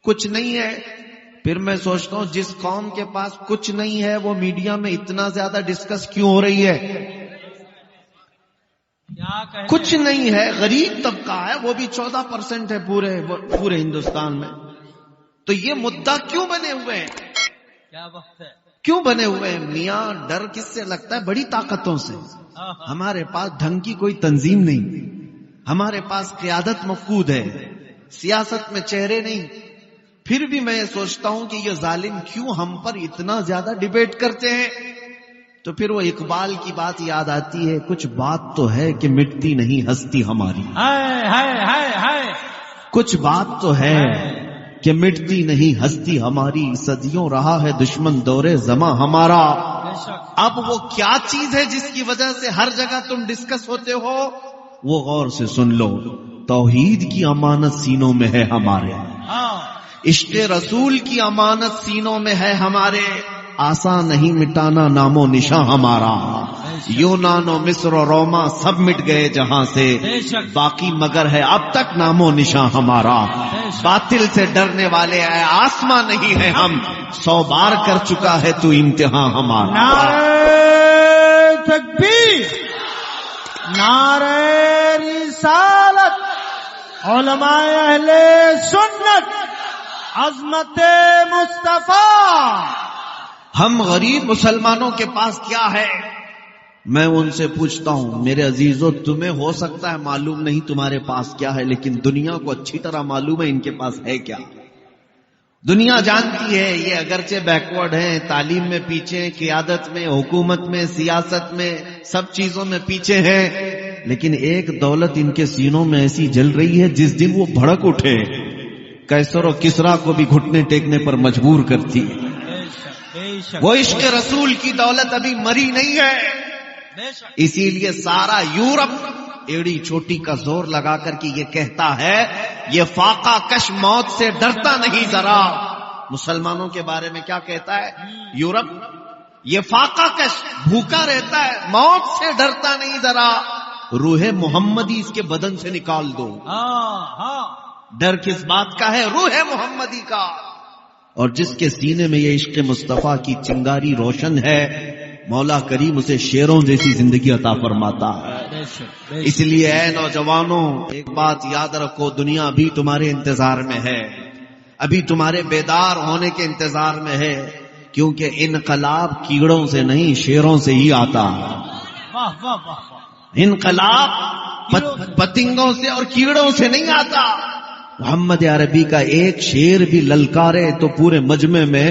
کچھ نہیں ہے. پھر میں سوچتا ہوں جس قوم کے پاس کچھ نہیں ہے وہ میڈیا میں اتنا زیادہ ڈسکس کیوں ہو رہی ہے؟ کچھ نہیں ہے، غریب طبقہ ہے، وہ بھی 14% ہے پورے ہندوستان میں. تو یہ مدعا کیوں بنے ہوئے ہیں؟ کیا وقت ہے، کیوں بنے ہوئے ہیں؟ میاں ڈر کس سے لگتا ہے؟ بڑی طاقتوں سے. ہمارے پاس ڈھنگ کی کوئی تنظیم نہیں، ہمارے پاس قیادت مفقود ہے، سیاست میں چہرے نہیں. پھر بھی میں یہ سوچتا ہوں کہ یہ ظالم کیوں ہم پر اتنا زیادہ ڈیبیٹ کرتے ہیں. تو پھر وہ اقبال کی بات یاد آتی ہے، کچھ بات تو ہے کہ مٹتی نہیں ہستی ہماری. کچھ بات تو ہے کہ مٹتی نہیں ہستی ہماری، صدیوں رہا ہے دشمن دورے زماں ہمارا. اب وہ کیا چیز ہے جس کی وجہ سے ہر جگہ تم ڈسکس ہوتے ہو؟ وہ غور سے سن لو. توحید کی امانت سینوں میں ہے ہمارے، عشق رسول کی امانت سینوں میں ہے ہمارے. آسان نہیں مٹانا نام و نشاں ہمارا، یونان و مصر و روما سب مٹ گئے جہاں سے، باقی مگر ہے اب تک نام و نشاں ہمارا. باطل سے ڈرنے والے اے آسماں نہیں ہے ہم، 100 بار کر چکا ہے تو امتحان ہمارا. نعرہ تکبیر، نعرہ رسالت، علماء اہل سنت، عظمت مصطفیٰ. ہم غریب مسلمانوں کے پاس کیا ہے؟ میں ان سے پوچھتا ہوں میرے عزیزو، تمہیں ہو سکتا ہے معلوم نہیں تمہارے پاس کیا ہے، لیکن دنیا کو اچھی طرح معلوم ہے ان کے پاس ہے کیا. دنیا جانتی ہے یہ اگرچہ بیکورڈ ہیں، تعلیم میں پیچھے، قیادت میں، حکومت میں، سیاست میں، سب چیزوں میں پیچھے ہیں، لیکن ایک دولت ان کے سینوں میں ایسی جل رہی ہے جس دن وہ بھڑک اٹھے قیصر و کسریٰ کو بھی گھٹنے ٹیکنے پر مجبور کرتی ہے. وہ عشق رسول کی دولت ابھی مری نہیں ہے. اسی لیے سارا یورپ ایڑی چوٹی کا زور لگا کر کے یہ کہتا ہے یہ فاقہ کش موت سے ڈرتا نہیں ذرا. مسلمانوں کے بارے میں کیا کہتا ہے یورپ؟ یہ فاقہ کش بھوکا رہتا ہے، موت سے ڈرتا نہیں ذرا. روح محمدی اس کے بدن سے نکال دو. ڈر کس بات کا ہے؟ روح محمدی کا. اور جس کے سینے میں یہ عشق مصطفیٰ کی چنگاری روشن ہے، مولا کریم اسے شیروں جیسی زندگی عطا فرماتا ہے. اس لیے اے نوجوانوں ایک بات یاد رکھو، دنیا ابھی تمہارے انتظار میں ہے، ابھی تمہارے بیدار ہونے کے انتظار میں ہے، کیونکہ انقلاب کیڑوں سے نہیں شیروں سے ہی آتا ہے. انقلاب پتنگوں سے اور کیڑوں سے نہیں آتا. محمد عربی کا ایک شیر بھی للکارے تو پورے مجمع میں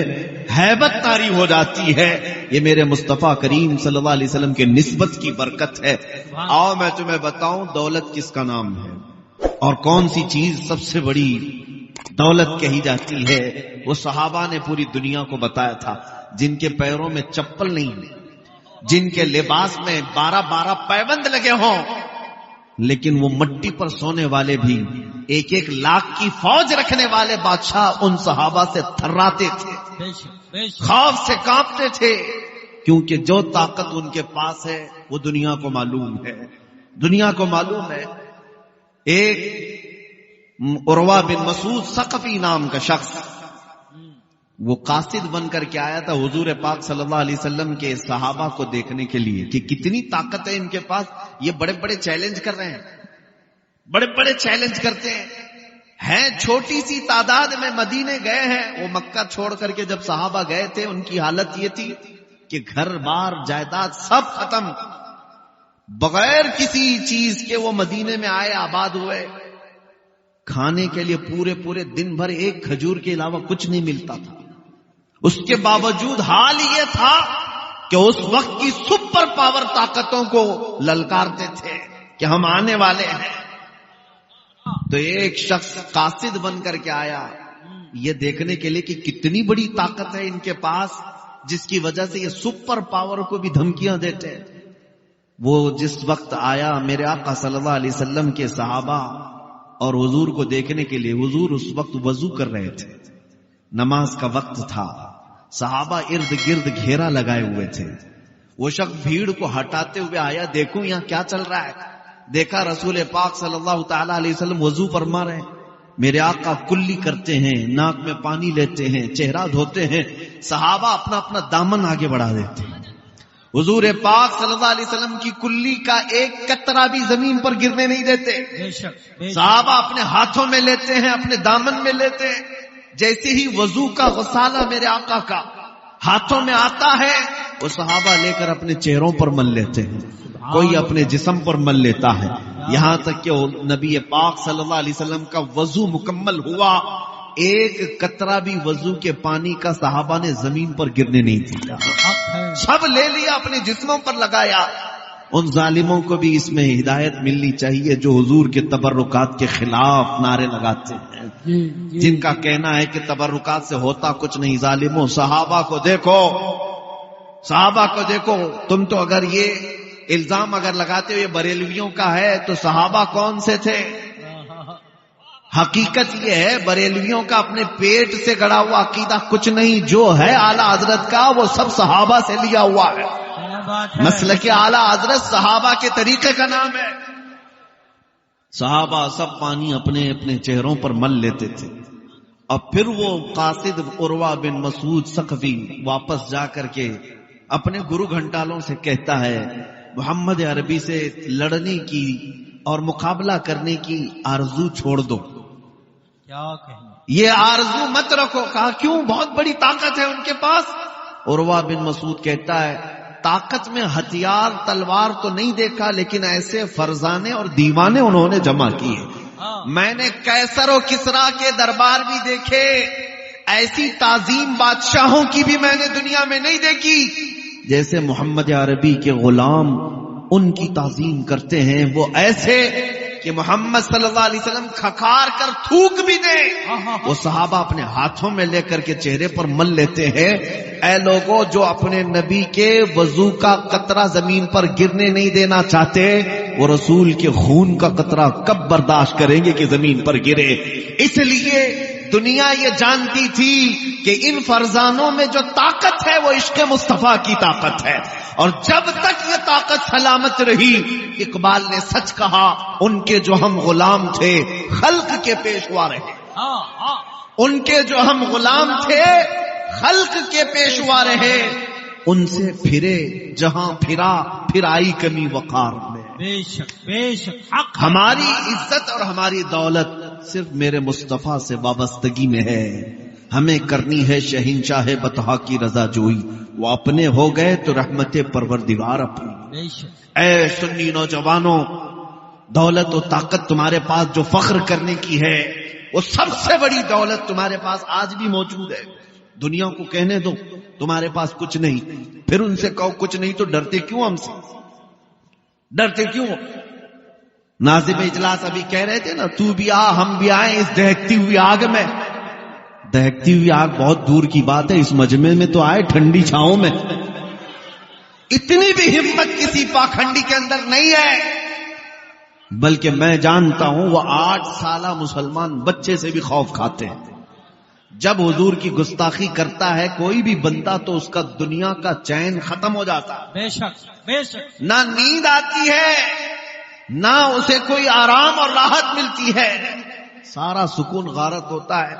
ہیبت طاری ہو جاتی ہے. یہ میرے مصطفیٰ کریم صلی اللہ علیہ وسلم کے نسبت کی برکت ہے. آؤ میں تمہیں بتاؤں دولت کس کا نام ہے اور کون سی چیز سب سے بڑی دولت کہی جاتی ہے. وہ صحابہ نے پوری دنیا کو بتایا تھا جن کے پیروں میں چپل نہیں، جن کے لباس میں 12 پیبند لگے ہوں، لیکن وہ مٹی پر سونے والے بھی 1 لاکھ کی فوج رکھنے والے بادشاہ ان صحابہ سے تھراتے تھے، خوف سے کانپتے تھے، کیونکہ جو طاقت ان کے پاس ہے وہ دنیا کو معلوم ہے. دنیا کو معلوم ہے. ایک عروہ بن مسعود ثقفی نام کا شخص وہ قاصد بن کر کے آیا تھا حضور پاک صلی اللہ علیہ وسلم کے صحابہ کو دیکھنے کے لیے کہ کتنی طاقت ہے ان کے پاس. یہ بڑے بڑے چیلنج کر رہے ہیں، بڑے بڑے چیلنج کرتے ہیں. چھوٹی سی تعداد میں مدینے گئے ہیں. وہ مکہ چھوڑ کر کے جب صحابہ گئے تھے ان کی حالت یہ تھی کہ گھر بار جائیداد سب ختم، بغیر کسی چیز کے وہ مدینے میں آئے، آباد ہوئے. کھانے کے لیے پورے دن بھر ایک کھجور کے علاوہ کچھ نہیں ملتا تھا. اس کے باوجود حال یہ تھا کہ اس وقت کی سپر پاور طاقتوں کو للکارتے تھے کہ ہم آنے والے ہیں. تو ایک شخص قاصد بن کر کے آیا یہ دیکھنے کے لیے کہ کتنی بڑی طاقت ہے ان کے پاس، جس کی وجہ سے یہ سپر پاور کو بھی دھمکیاں دیتے ہیں. وہ جس وقت آیا میرے آقا صلی اللہ علیہ وسلم کے صحابہ اور حضور کو دیکھنے کے لیے، حضور اس وقت وضو کر رہے تھے، نماز کا وقت تھا، صحابہ ارد گرد گھیرا لگائے ہوئے تھے. وہ شخص بھیڑ کو ہٹاتے ہوئے آیا، دیکھوں یہاں کیا چل رہا ہے. دیکھا رسول پاک صلی اللہ تعالی علیہ وسلم وضو فرما رہے ہیں. میرے آقا کلی کرتے ہیں، ناک میں پانی لیتے ہیں، چہرہ دھوتے ہیں، صحابہ اپنا اپنا دامن آگے بڑھا دیتے ہیں. حضور پاک صلی اللہ علیہ وسلم کی کلی کا ایک قطرہ بھی زمین پر گرنے نہیں دیتے. صحابہ اپنے ہاتھوں میں لیتے ہیں، اپنے دامن میں لیتے ہیں. جیسے ہی وضو کا غسالہ میرے آقا کا ہاتھوں میں آتا ہے، وہ صحابہ لے کر اپنے چہروں پر مل لیتے ہیں، کوئی اپنے جسم پر مل لیتا ہے. یہاں تک کہ نبی پاک صلی اللہ علیہ وسلم کا وضو مکمل ہوا، ایک قطرہ بھی وضو کے پانی کا صحابہ نے زمین پر گرنے نہیں دیا، سب لے لیا اپنے جسموں پر لگایا. ان ظالموں کو بھی اس میں ہدایت ملنی چاہیے جو حضور کے تبرکات کے خلاف نعرے لگاتے ہیں، جن کا کہنا ہے کہ تبرکات سے ہوتا کچھ نہیں. ظالموں، صحابہ کو دیکھو، صحابہ کو دیکھو. تم تو اگر یہ الزام اگر لگاتے ہو یہ بریلویوں کا ہے تو صحابہ کون سے تھے؟ حقیقت یہ ہے بریلویوں کا اپنے پیٹ سے گڑا ہوا عقیدہ کچھ نہیں، جو ہے اعلی حضرت کا وہ سب صحابہ سے لیا ہوا ہے. مسلک اعلی حضرت صحابہ کے طریقے کا نام ہے. صحابہ سب پانی اپنے اپنے چہروں پر مل لیتے تھے. اور پھر وہ قاصد عروہ بن مسعود ثقفی واپس جا کر کے اپنے گرو گھنٹالوں سے کہتا ہے محمد عربی سے لڑنے کی اور مقابلہ کرنے کی آرزو چھوڑ دو. کیا کہیں، یہ آرزو مت رکھو. کہا کیوں؟ بہت بڑی طاقت ہے ان کے پاس. عروہ بن مسعود کہتا ہے طاقت میں ہتھیار تلوار تو نہیں دیکھا، لیکن ایسے فرزانے اور دیوانے انہوں نے جمع کیے. میں نے قیصر و کسریٰ کے دربار بھی دیکھے، ایسی تعظیم بادشاہوں کی بھی میں نے دنیا میں نہیں دیکھی جیسے محمد عربی کے غلام ان کی تعظیم کرتے ہیں. وہ ایسے کہ محمد صلی اللہ علیہ وسلم کھکار کر تھوک بھی دیں، وہ صحابہ اپنے ہاتھوں میں لے کر کے چہرے پر مل لیتے ہیں. اے لوگوں جو اپنے نبی کے وضو کا قطرہ زمین پر گرنے نہیں دینا چاہتے، وہ رسول کے خون کا قطرہ کب برداشت کریں گے کہ زمین پر گرے؟ اس لیے دنیا یہ جانتی تھی کہ ان فرزانوں میں جو طاقت ہے وہ عشق مصطفیٰ کی طاقت ہے، اور جب تک یہ طاقت سلامت رہی، اقبال نے سچ کہا، ان کے جو ہم غلام تھے خلق کے پیشوا رہے. ان کے جو ہم غلام تھے خلق کے پیشوا رہے، ان سے پھرے جہاں پھرا، پھر آئی کمی وقار میں. بے شک بے شک حق. ہماری عزت اور ہماری دولت صرف میرے مصطفیٰ سے وابستگی میں ہے. ہمیں کرنی ہے شہنشاہ بطحا کی رضا جوئی، وہ اپنے ہو گئے تو رحمت پروردگار اپنی. اے سنی نوجوانوں، دولت و طاقت تمہارے پاس جو فخر کرنے کی ہے وہ سب سے بڑی دولت تمہارے پاس آج بھی موجود ہے. دنیا کو کہنے دو تمہارے پاس کچھ نہیں، پھر ان سے کہو کچھ نہیں تو ڈرتے کیوں؟ ہم سے ڈرتے کیوں؟ ناظم اجلاس ابھی کہہ رہے تھے نا، تو بھی آ ہم بھی آئیں اس دہکتی ہوئی آگ میں. دہکتی ہوئی آگ بہت دور کی بات ہے، اس مجمع میں تو آئے ٹھنڈی چھاؤں میں. اتنی بھی ہمت کسی پاکھنڈی کے اندر نہیں ہے. بلکہ میں جانتا ہوں وہ 8 سالہ مسلمان بچے سے بھی خوف کھاتے ہیں. جب حضور کی گستاخی کرتا ہے کوئی بھی بندہ تو اس کا دنیا کا چین ختم ہو جاتا ہے. بے شک بے شک. نہ نیند آتی ہے، نہ اسے کوئی آرام اور راحت ملتی ہے، سارا سکون غارت ہوتا ہے.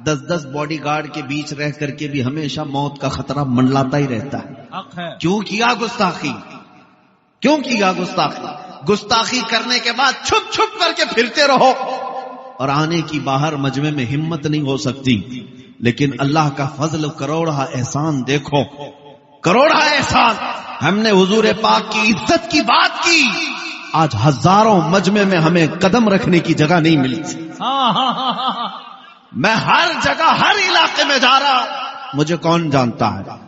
10 باڈی گارڈ کے بیچ رہ کر کے بھی ہمیشہ موت کا خطرہ منڈلاتا ہی رہتا ہے. حق ہے. کیوں کیا گستاخی؟ کیوں کیا گستاخی؟ گستاخی کرنے کے بعد چھپ چھپ کر کے پھرتے رہو اور آنے کی باہر مجمع میں ہمت نہیں ہو سکتی. لیکن اللہ کا فضل کروڑا احسان دیکھو، کروڑا احسان. ہم نے حضور پاک کی عزت کی بات کی، آج ہزاروں مجمع میں ہمیں قدم رکھنے کی جگہ نہیں ملتی. میں ہر جگہ ہر علاقے میں جا رہا ہوں، مجھے کون جانتا ہے،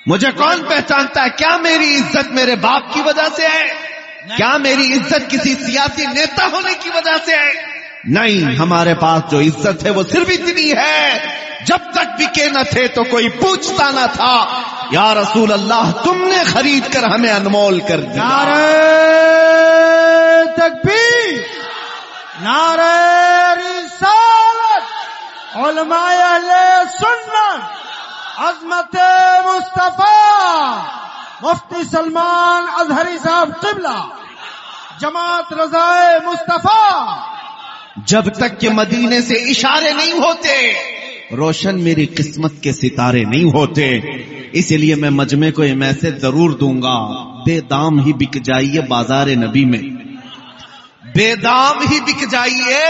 مجھے کون پہچانتا ہے؟ کیا میری عزت میرے باپ کی وجہ سے ہے؟ کیا میری عزت کسی سیاسی نیتا ہونے کی وجہ سے ہے؟ نہیں، ہمارے پاس جو عزت ہے وہ صرف اتنی ہے، جب تک بکے نہ تھے تو کوئی پوچھتا نہ تھا. یا رسول اللہ تم نے خرید کر ہمیں انمول کر دیا. نعرہ تکبیر، نعرہ رسالت، علماء اہل سنت، عظمت مصطفیٰ، مفتی سلمان اظہری صاحب قبلہ، جماعت رضائے مصطفیٰ، جب تک کہ مدینے سے اشارے نہیں ہوتے روشن میری قسمت کے ستارے نہیں ہوتے. اسی لیے میں مجمع کو یہ میسج ضرور دوں گا، بے دام ہی بک جائیے بازار نبی میں، بے دام ہی بک جائیے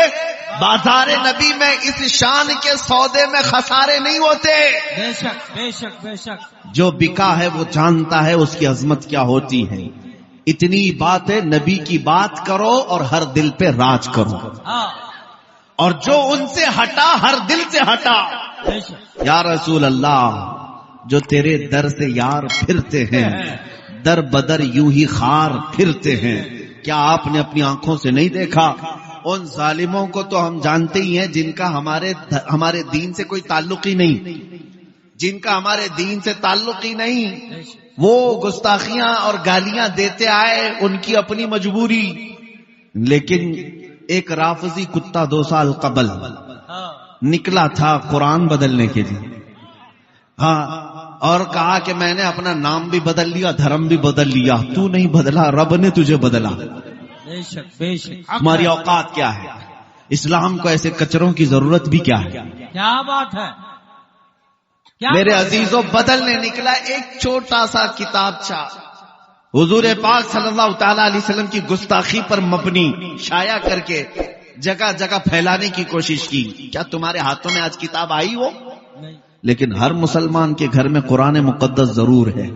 بازار نبی میں. اس شان کے سودے میں خسارے نہیں ہوتے. بے شک بے شک بے شک. جو بکا ہے وہ جانتا ہے اس کی عظمت کیا ہوتی ہے. اتنی بات ہے، نبی کی بات کرو اور ہر دل پہ راج کرو، اور جو ان سے ہٹا ہر دل سے ہٹا. یا رسول اللہ، جو تیرے در سے یار پھرتے ہیں در بدر یوں ہی خار پھرتے ہیں. کیا آپ نے اپنی آنکھوں سے نہیں دیکھا؟ ان ظالموں کو تو ہم جانتے ہی ہیں جن کا ہمارے دین سے کوئی تعلق ہی نہیں، جن کا ہمارے دین سے تعلق ہی نہیں، وہ گستاخیاں اور گالیاں دیتے آئے، ان کی اپنی مجبوری. لیکن ایک رافضی کتا 2 سال قبل نکلا تھا قرآن بدلنے کے لیے، اور کہا کہ میں نے اپنا نام بھی بدل لیا، دھرم بھی بدل لیا. تو نہیں بدلا، رب نے تجھے بدلا. بے شک بے شک. ہماری اوقات کیا ہے؟ اسلام کو ایسے کچروں کی ضرورت بھی کیا ہے؟ کیا بات ہے. میرے عزیزوں، بدلنے نکلا ایک چھوٹا سا کتابچہ، حضور پاک صلی اللہ تعالی علیہ وسلم کی گستاخی پر مبنی شائع کر کے جگہ جگہ پھیلانے کی کوشش کی. کیا تمہارے ہاتھوں میں آج کتاب آئی ہو؟ لیکن ہر مسلمان کے گھر میں قرآن مقدس ضرور ہے.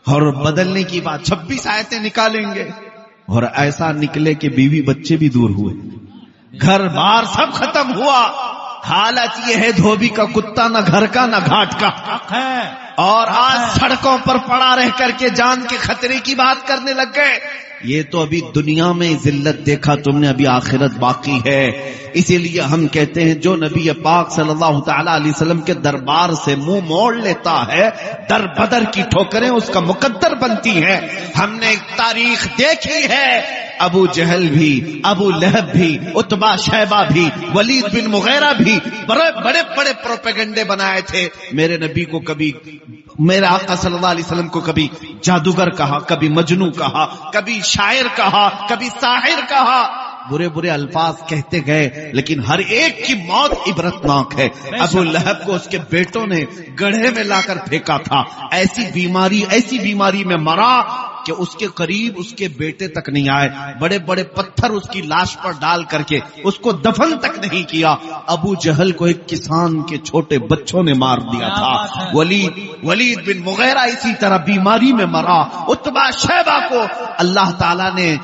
اور بدلنے کی بات 26 آیتیں نکالیں گے، اور ایسا نکلے کہ بیوی بچے بھی دور ہوئے، گھر بار سب ختم ہوا. حالت یہ ہے دھوبی کا کتا، نہ گھر کا نہ گھاٹ کا، اور آج سڑکوں پر پڑا رہ کر کے جان کے خطرے کی بات کرنے لگ گئے. یہ تو ابھی دنیا میں ذلت دیکھا تم نے، ابھی آخرت باقی ہے. اسی لیے ہم کہتے ہیں جو نبی پاک صلی اللہ تعالی علیہ وسلم کے دربار سے منہ موڑ لیتا ہے، در بدر کی ٹھوکریں اس کا مقدر بنتی ہیں. ہم نے تاریخ دیکھی ہے، ابو جہل بھی، ابو لہب بھی، عتبہ شیبہ بھی، ولید بن مغیرہ بھی بڑے بڑے پروپیگنڈے بنائے تھے. میرے نبی کو کبھی، میرے آقا صلی اللہ علیہ وسلم کو کبھی جادوگر کہا، کبھی مجنوں کہا، کبھی شاعر کہا، کبھی ساحر کہا. برے برے الفاظ کہتے گئے، لیکن ہر ایک کی موت عبرتناک ہے. ابو لہب کو اس کے بیٹوں نے گڑھے میں لا کر پھینکا تھا، ایسی بیماری میں مرا کہ اس کے قریب اس کے بیٹے تک نہیں آئے. بڑے بڑے پتھر اس کی لاش پر ڈال کر کے اس کو دفن تک نہیں کیا. ابو جہل کو ایک کسان کے چھوٹے بچوں نے مار دیا تھا. ولید بن مغیرہ اسی طرح بیماری میں مرا. عتبہ شیبہ کو اللہ تعالیٰ نے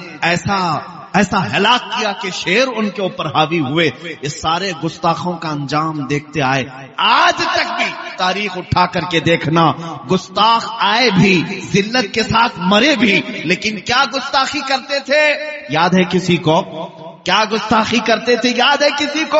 ایسا ہلاک کیا کہ شیر ان کے اوپر حاوی ہوئے. یہ سارے گستاخوں کا انجام دیکھتے آئے. آج تک بھی تاریخ اٹھا کر کے دیکھنا، گستاخ آئے بھی، ذلت کے ساتھ مرے بھی، لیکن کیا گستاخی کرتے تھے یاد ہے کسی کو؟ کیا گستاخی کرتے تھے یاد ہے کسی کو؟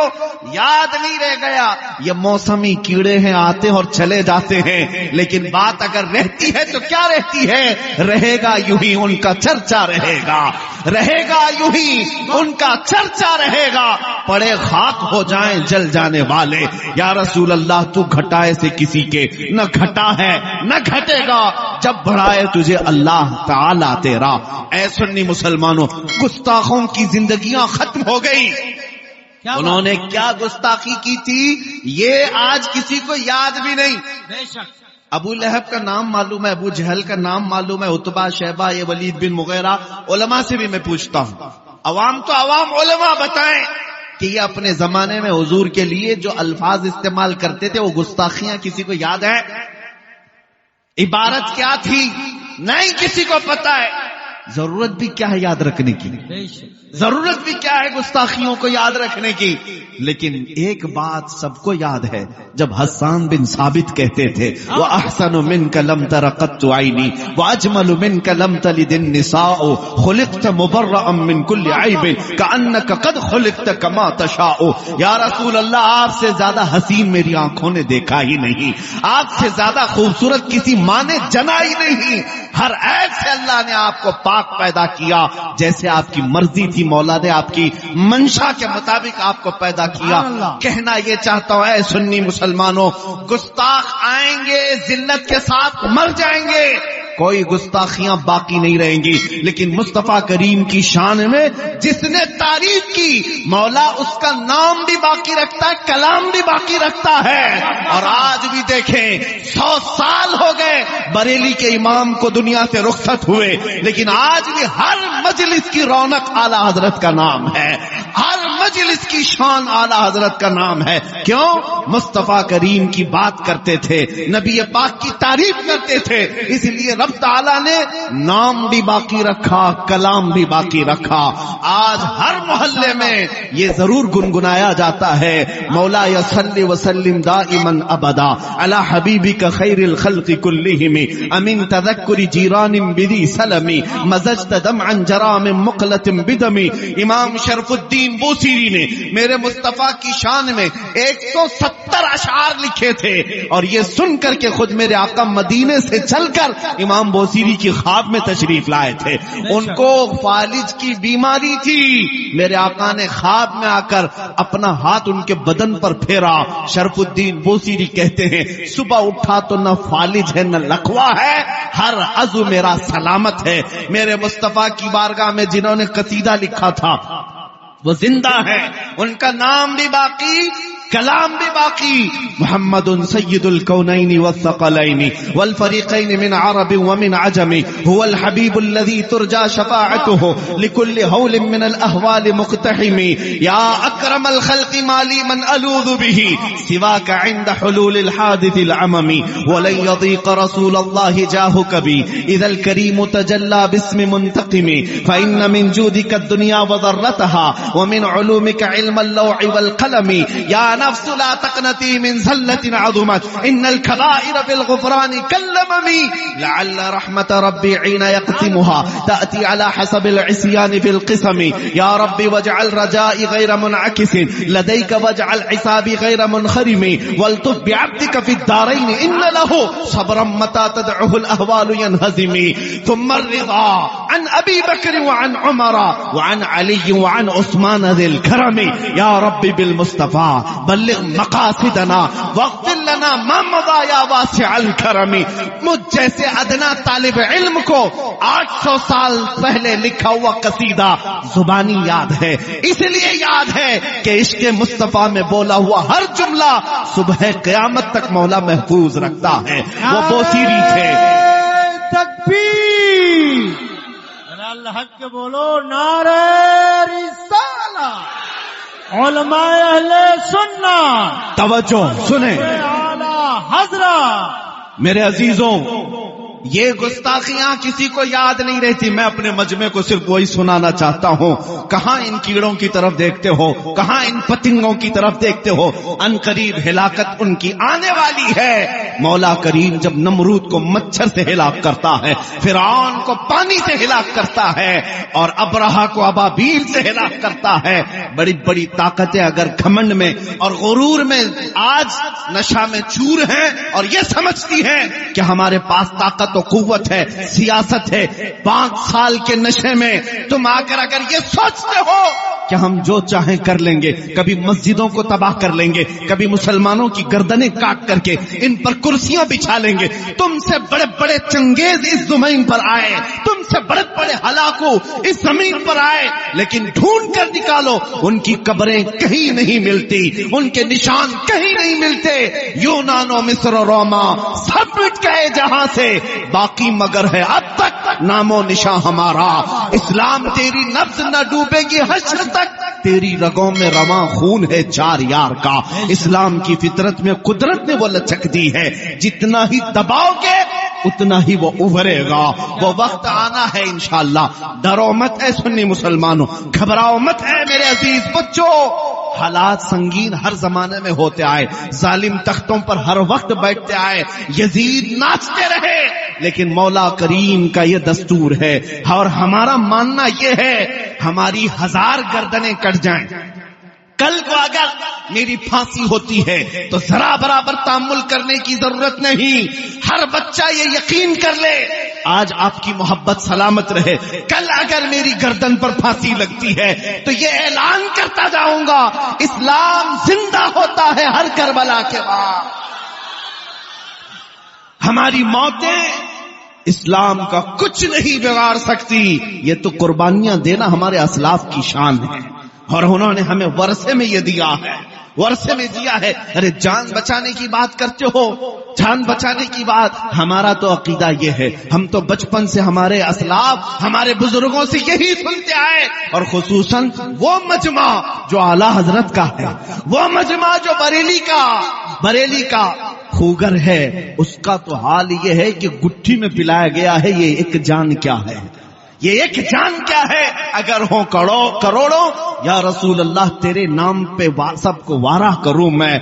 یاد نہیں رہ گیا. یہ موسمی کیڑے ہیں، آتے اور چلے جاتے ہیں، لیکن بات اگر رہتی ہے تو کیا رہتی ہے؟ رہے گا یوں ہی ان کا چرچا رہے گا، رہے گا یوں ہی ان کا چرچا رہے گا. پڑے خاک ہو جائیں جل جانے والے. یا رسول اللہ، تو گھٹائے سے کسی کے نہ گھٹا ہے نہ گھٹے گا، جب بڑھائے تجھے اللہ تعالیٰ تیرا. اے سنی مسلمانوں، گستاخوں کی زندگیاں ختم ہو گئی. انہوں نے کیا گستاخی کی تھی یہ آج کسی کو یاد بھی نہیں. ابو لہب کا نام معلوم ہے، ابو جہل کا نام معلوم ہے، عتبہ شیبہ، یہ ولید بن مغیرہ. علماء سے بھی میں پوچھتا ہوں، عوام تو عوام، علماء بتائیں کہ یہ اپنے زمانے میں حضور کے لیے جو الفاظ استعمال کرتے تھے وہ گستاخیاں کسی کو یاد ہے؟ عبارت کیا تھی؟ نہیں کسی کو پتا ہے. ضرورت بھی کیا ہے یاد رکھنے کی؟ ضرورت بھی کیا ہے گستاخیوں کو یاد رکھنے کی؟ لیکن ایک بات سب کو یاد ہے، جب حسان بن ثابت کہتے تھے وَأَحْسَنُ مِنْكَ لَمْ تَرَ قَطُّ عَيْنِي وَأَجْمَلُ مِنْكَ لَمْ تَلِدِ النِّسَاءُ خُلِقْتَ مُبَرَّأً مِنْ كُلِّ عَيْبٍ كَأَنَّكَ قَدْ خُلِقْتَ كَمَا تَشَاءُ. یا رسول اللہ، آپ سے زیادہ حسین میری آنکھوں نے دیکھا ہی نہیں، آپ سے زیادہ خوبصورت کسی ماں نے جنا ہی نہیں. ہر عیب سے اللہ نے آپ کو پاک پیدا کیا، جیسے آپ کی مرضی تھی مولا نے آپ کی منشا کے مطابق آپ کو پیدا کیا. کہنا یہ چاہتا ہوں اے سنی مسلمانوں، گستاخ آئیں گے ذلت کے ساتھ مر جائیں گے، کوئی گستاخیاں باقی نہیں رہیں گی. لیکن مصطفیٰ کریم کی شان میں جس نے تعریف کی مولا اس کا نام بھی باقی رکھتا ہے, کلام بھی باقی رکھتا ہے. اور آج بھی دیکھیں 100 سال ہو گئے بریلی کے امام کو دنیا سے رخصت ہوئے, لیکن آج بھی ہر مجلس کی رونق اعلی حضرت کا نام ہے, ہر مجلس کی شان اعلی حضرت کا نام ہے. کیوں؟ مصطفیٰ کریم کی بات کرتے تھے, نبی پاک کی تعریف کرتے تھے, اس لیے رب تعالیٰ نے نام بھی باقی رکھا, کلام بھی باقی رکھا. آج ہر محلے میں یہ ضرور گنگنایا جاتا ہے, مولا صلی وسلم دائما ابدا علی حبیبک خیر الخلق کلہم امن تذکر جیران بدی سلمی مزجت دمعا جرام مقلت بدمی. امام شرف الدین بوسیری نے میرے مصطفیٰ کی شان میں 170 اشعار لکھے تھے, اور یہ سن کر کے خود میرے آقا مدینے سے چل کر امام بوسیری کی خواب میں تشریف لائے تھے. ان کو فالج کی بیماری تھی, میرے آقا نے خواب میں آ کر اپنا ہاتھ ان کے بدن پر پھیرا. شرف الدین بوسیری کہتے ہیں صبح اٹھا تو نہ فالج ہے نہ لکوا ہے, ہر عضو میرا سلامت ہے. میرے مصطفیٰ کی بارگاہ میں جنہوں نے قصیدہ لکھا تھا وہ زندہ ہے, ان کا نام بھی باقی, کلام بھی باقی. محمد سید الکونین والثقلین والفریقین من عرب ومن عجم هو الحبیب الذی ترجى شفاعته لكل هول من الاهوال مقتحم. یا اکرم الخلق مالی من الوذ به سواك عند حلول الحادث العمم ولن يضيق رسول الله جاهك بي اذا الكريم تجلى باسم منتقم فان من جودك الدنيا وضرتها ومن علومك علم اللوح والقلم. یا نفس لا تقنطي من زلة عظمت ان الكبائر في الغفران كاللمم لعل رحمة ربي حين يقسمها تأتي على حسب العصيان في القسم. يا ربي واجعل رجائي غير منعكس لديك واجعل حسابي غير منخرم والطف بعبدك في الدارين ان له صبرا متى تدعه الاهوال ينهزم. ثم الرضا عن ابي بكر وعن عمر وعن علي وعن عثمان ذي الكرم. يا ربي بالمصطفى بلغ مقاصدنا واغفر لنا ما مضى یا واسع الکرم. مجھ جیسے ادنا طالب علم کو 800 سال پہلے لکھا ہوا قصیدہ زبانی یاد ہے, اس لیے یاد ہے کہ عشق مصطفیٰ میں بولا ہوا ہر جملہ صبح قیامت تک مولا محفوظ رکھتا ہے. وہ بوسیری تھے. تکبیر, اللہ حق کے بولو, نعرہ رسالہ. علماء اہل سنت توجہ سنیں, اعلیٰ حضرت. میرے عزیزوں, یہ گستاخیاں کسی کو یاد نہیں رہتی. میں اپنے مجمع کو صرف وہی سنانا چاہتا ہوں. کہاں ان کیڑوں کی طرف دیکھتے ہو, کہاں ان پتنگوں کی طرف دیکھتے ہو. ان قریب ہلاکت ان کی آنے والی ہے. مولا کریم جب نمرود کو مچھر سے ہلاک کرتا ہے, فرعون کو پانی سے ہلاک کرتا ہے, اور ابرہہ کو ابابیل سے ہلاک کرتا ہے. بڑی بڑی طاقتیں اگر گھمنڈ میں اور غرور میں آج نشہ میں چور ہیں اور یہ سمجھتی ہیں کہ ہمارے پاس طاقت و قوت ہے, سیاست ہے, 5 سال کے نشے میں تم آ کر اگر یہ سوچتے ہو کہ ہم جو چاہیں کر لیں گے, کبھی مسجدوں کو تباہ کر لیں گے, کبھی مسلمانوں کی گردنیں کاٹ کر کے ان پر کرسیاں بچھا لیں گے. تم سے بڑے بڑے چنگیز اس زمین پر آئے, تم سے بڑے بڑے ہلاکو اس زمین پر آئے, لیکن ڈھونڈ کر نکالو ان کی قبریں کہیں نہیں ملتی, ان کے نشان کہیں نہیں ملتے. یونان و مصر و روما سب مٹ گئے جہاں سے, باقی مگر ہے اب تک نام و نشان ہمارا. اسلام تیری نبض نہ ڈوبے گی حشر تک, تیری رگوں میں رواں خون ہے 4 یار کا. اسلام کی فطرت میں قدرت نے وہ لچک دی ہے, جتنا ہی دباؤ گے اتنا ہی وہ ابھرے گا. وہ وقت آنا ہے انشاءاللہ. ڈرو مت اے سنی مسلمانوں, گھبراؤ مت اے میرے عزیز بچوں. حالات سنگین ہر زمانے میں ہوتے آئے, ظالم تختوں پر ہر وقت بیٹھتے آئے, یزید ناچتے رہے, لیکن مولا کریم کا یہ دستور ہے اور ہمارا ماننا یہ ہے ہماری 1000 گردنیں کٹ جائیں, کل کو اگر میری پھانسی ہوتی ہے تو ذرا برابر تحمل کرنے کی ضرورت نہیں. ہر بچہ یہ یقین کر لے, آج آپ کی محبت سلامت رہے, کل اگر میری گردن پر پھانسی لگتی ہے تو یہ اعلان کرتا جاؤں گا اسلام زندہ ہوتا ہے ہر کربلا کے بعد. ہماری موتیں اسلام کا کچھ نہیں بگاڑ سکتی. یہ تو قربانیاں دینا ہمارے اسلاف کی شان ہے، اور انہوں نے ہمیں ورثے میں یہ دیا ہے، ورثے میں دیا ہے. ارے جان بچانے کی بات کرتے ہو، جان بچانے کی بات. ہمارا تو عقیدہ یہ ہے، ہم تو بچپن سے ہمارے اسلاف، ہمارے بزرگوں سے یہی سنتے آئے، اور خصوصاً وہ مجمع جو اعلی حضرت کا ہے، وہ مجمع جو بریلی کا خوگر ہے، اس کا تو حال یہ ہے کہ گٹھی میں پلایا گیا ہے. یہ ایک جان کیا ہے، یہ ایک جان کیا ہے؟ اگر ہوں کروڑوں یا رسول اللہ تیرے نام پہ سب کو وارہ کروں میں،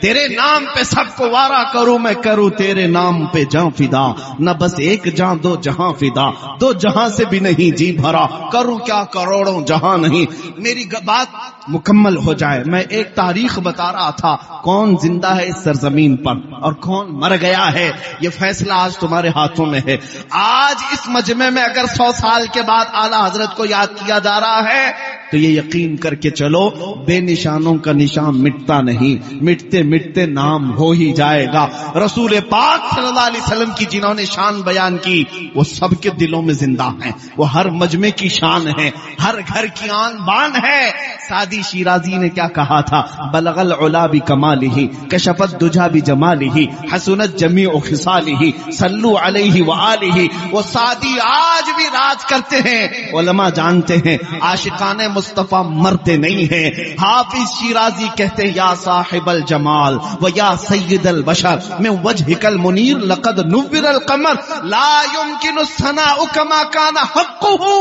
تیرے نام پہ سب کو وارہ کروں میں، کروں تیرے نام پہ جان فدا. نہ بس ایک جان دو جہاں فدا، دو جہاں سے بھی نہیں جی بھرا، کروں کیا کروڑوں جہاں نہیں. میری بات مکمل ہو جائے، میں ایک تاریخ بتا رہا تھا، کون زندہ ہے اس سرزمین پر اور کون مر گیا ہے، یہ فیصلہ آج تمہارے ہاتھوں میں ہے. آج اس مجمع میں اگر 100 سال کے بعد اعلی حضرت کو یاد کیا جا رہا ہے تو یہ یقین کر کے چلو، بے نشانوں کا نشان مٹتا نہیں، مٹتے مٹتے نام ہو ہی جائے گا. رسول پاک صلی اللہ علیہ وسلم کی جنہوں نے شان بیان کی وہ سب کے دلوں میں زندہ ہیں، وہ ہر مجمع کی شان ہے، ہر گھر کی آن بان ہے. سعدی شیرازی نے کیا کہا تھا؟ بلغ العلا بکمالہ، کشف الدجا بجمالہ، حسنت جمیع خصالہ، صلو علیہ وآلہ. وہ سعدی آج بھی راج کرتے ہیں. علماء جانتے ہیں عاشقان مصطفیٰ مرتے نہیں ہیں. حافظ شیرازی کہتے ہیں یا صاحب الجمال و یا سید البشر من وجهک المنیر لقد نور القمر لا يمکن الثناء كما كان حقه.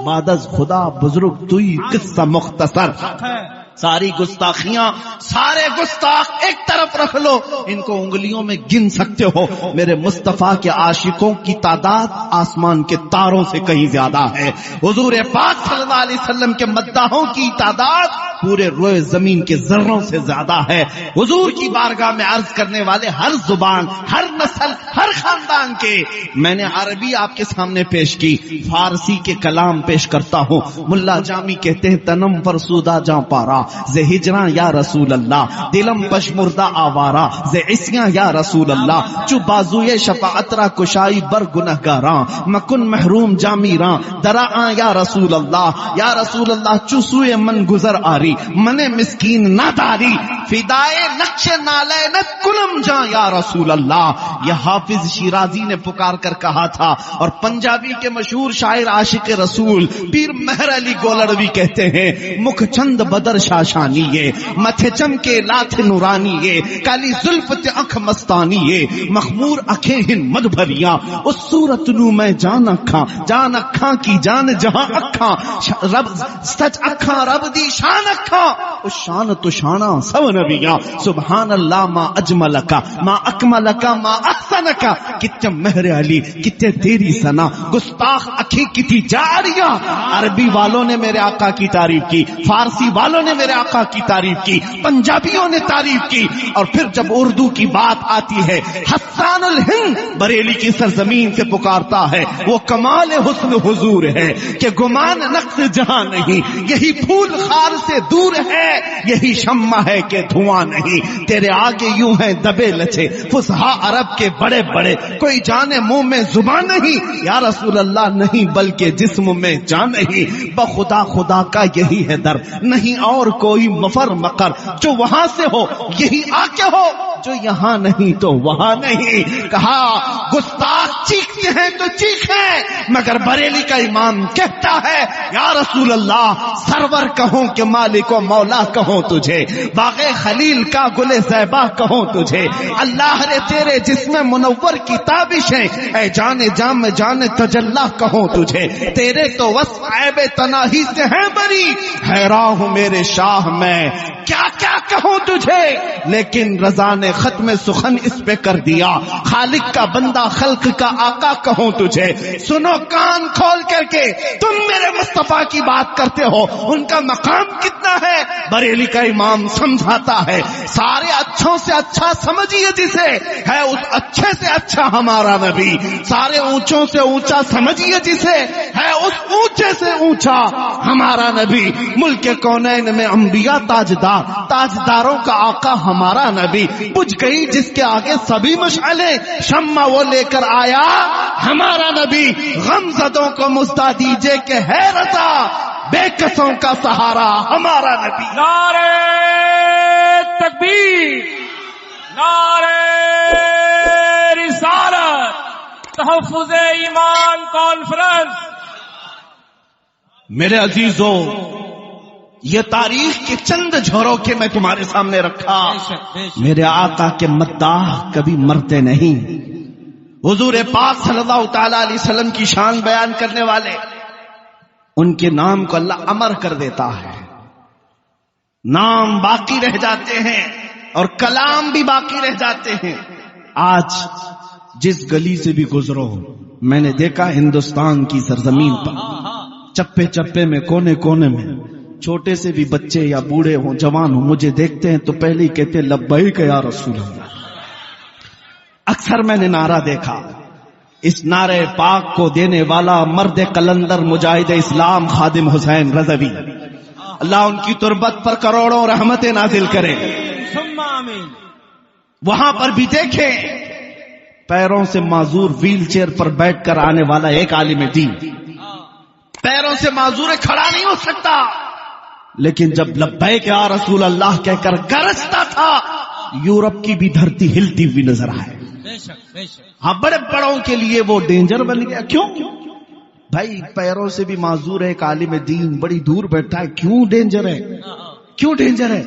بعد از خدا بزرگ توئی قصہ مختصر. ساری گستاخیاں، سارے گستاخ ایک طرف رکھ لو، ان کو انگلیوں میں گن سکتے ہو. میرے مصطفیٰ کے عاشقوں کی تعداد آسمان کے تاروں سے کہیں زیادہ ہے. حضور پاک صلی اللہ علیہ وسلم کے مداحوں کی تعداد پورے روئے زمین کے ذروں سے زیادہ ہے. حضور کی بارگاہ میں عرض کرنے والے ہر زبان، ہر نسل، ہر خاندان کے. میں نے عربی آپ کے سامنے پیش کی، فارسی کے کلام پیش کرتا ہوں. ملا جامی کہتے ہیں تنم فرسودہ جاں پارا ز ہجراں یا رسول اللہ، دلم پشمردہ آوارا ز عصیاں یا رسول اللہ. چو بازوئے شفاعت را کشائی بر گنہگاراں، مکن محروم جامیراں دراں یا رسول اللہ. یا رسول اللہ چو سوئے من گزر آری، من مسکین نہ داری، فدائے نقش نالینت کلم جاں یا رسول اللہ. یہ حافظ شیرازی نے پکار کر کہا تھا. اور پنجابی کے مشہور شاعر عاشق رسول پیر مہر علی گولڑوی کہتے ہیں مکھ چند بدر شاشانی متھے چمکے لاتھ نورانی، کالی زلف تے اکھ مستانی، مخمور اکھیں ہن مد بھریاں، اس صورت نو میں جان اکھاں کی جان جہاں اکھاں، رب سچ اکھاں رب دی شان اکھاں، اس شان تو شانہ سب نبیاں. سبحان اللہ ما اجملکا ما اکملکا ما احسنکا. کتنے مہر علی، کتنے تیری ثنا، گستاخ اکھی کتی جاریاں. عربی والوں نے میرے آقا کی تعریف کی، فارسی والوں نے میرے آقا کی تعریف کی، پنجابیوں نے تعریف کی. اور پھر جب اردو کی بات آتی ہے، حسان الہند بریلی کی سرزمین سے پکارتا ہے. وہ کمال حسن حضور ہے کہ گمان نقص جہاں نہیں، یہی پھول خار سے دور ہے، یہی شمع ہے کہ دھواں نہیں. تیرے آگے یوں ہیں دبے لچے فصحا عرب کے بڑے بڑے، کوئی جانے منہ میں زبان نہیں. یا رسول اللہ نہیں بلکہ جسم میں جان نہیں. بخدا خدا کا یہی ہے در، نہیں اور کوئی مفر مقر. جو وہاں سے ہو یہی آ کے ہو، جو یہاں نہیں تو وہاں نہیں. کہا گستاخ چیختے ہیں تو چیخیں، مگر بریلی کا امام کہتا ہے یا رسول اللہ سرور کہوں کہ مالک و مولا کہوں تجھے، باغ خلیل کا گل زیبا کہوں تجھے. اللہ نے تیرے جسم منور کی تابشیں، اے جان جام جان تجلا کہوں تجھے. تیرے تو وصف عیب تناہی سے ہے بری، حیران ہوں میرے شاہ میں کیا کیا کہوں تجھے. لیکن رضا نے ختم سخن اس پہ کر دیا، خالق کا بندہ خلق کا آقا کہوں تجھے. سنو کان کھول کر کے، تم میرے مصطفیٰ کی بات کرتے ہو، ان کا مقام کتنا ہے بریلی کا امام سمجھاتا ہے. سارے اچھوں سے اچھا سمجھیے جسے، ہے اس اچھے سے اچھا ہمارا نبی. سارے اونچوں سے اونچا سمجھیے جسے، ہے اس اونچے سے اونچا ہمارا نبی. ملک کونین میں انبیاء تاجدار، تاجداروں کا آقا ہمارا نبی. بجھ گئی جس کے آگے سبھی مشعلیں شمع وہ لے کر آیا ہمارا نبی غمزدوں کو مژدہ دیجئے کہ ہے رضا بے کسوں کا سہارا ہمارا نبی. نعرہ تکبیر، نعرہ رسالت، تحفظ ایمان کانفرنس. میرے عزیزوں، یہ تاریخ کے چند جھروکے میں تمہارے سامنے رکھا. میرے آقا کے مداح کبھی مرتے نہیں. حضور پاک صلی اللہ تعالی علیہ وسلم کی شان بیان کرنے والے، ان کے نام کو اللہ امر کر دیتا ہے، نام باقی رہ جاتے ہیں اور کلام بھی باقی رہ جاتے ہیں. آج جس گلی سے بھی گزرو، میں نے دیکھا ہندوستان کی سرزمین پر چپے چپے میں کونے کونے میں چھوٹے سے بھی بچے یا بوڑھے ہوں جوان ہوں مجھے دیکھتے ہیں تو پہلے ہی کہتے ہیں لبیک یا رسول اللہ. اکثر میں نے نعرہ دیکھا، اس نعرے پاک کو دینے والا مرد قلندر مجاہد اسلام خادم حسین رضوی، اللہ ان کی تربت پر کروڑوں رحمتیں نازل کرے. ثم آمین. وہاں پر بھی دیکھیں پیروں سے معذور ویل چیئر پر بیٹھ کر آنے والا ایک عالم دین پیروں سے معذور کھڑا نہیں ہو سکتا، لیکن جب لبیک یا رسول اللہ کہہ کر گرجتا تھا یورپ کی بھی دھرتی ہلتی ہوئی نظر آئے. بے شک بے شک. ہاں بڑے بڑوں کے لیے وہ ڈینجر بن گیا. کیوں بھائی؟ پیروں سے بھی معذور ہے ایک عالم دین، بڑی دور بیٹھا ہے، کیوں ڈینجر ہے؟ کیوں ڈینجر ہے؟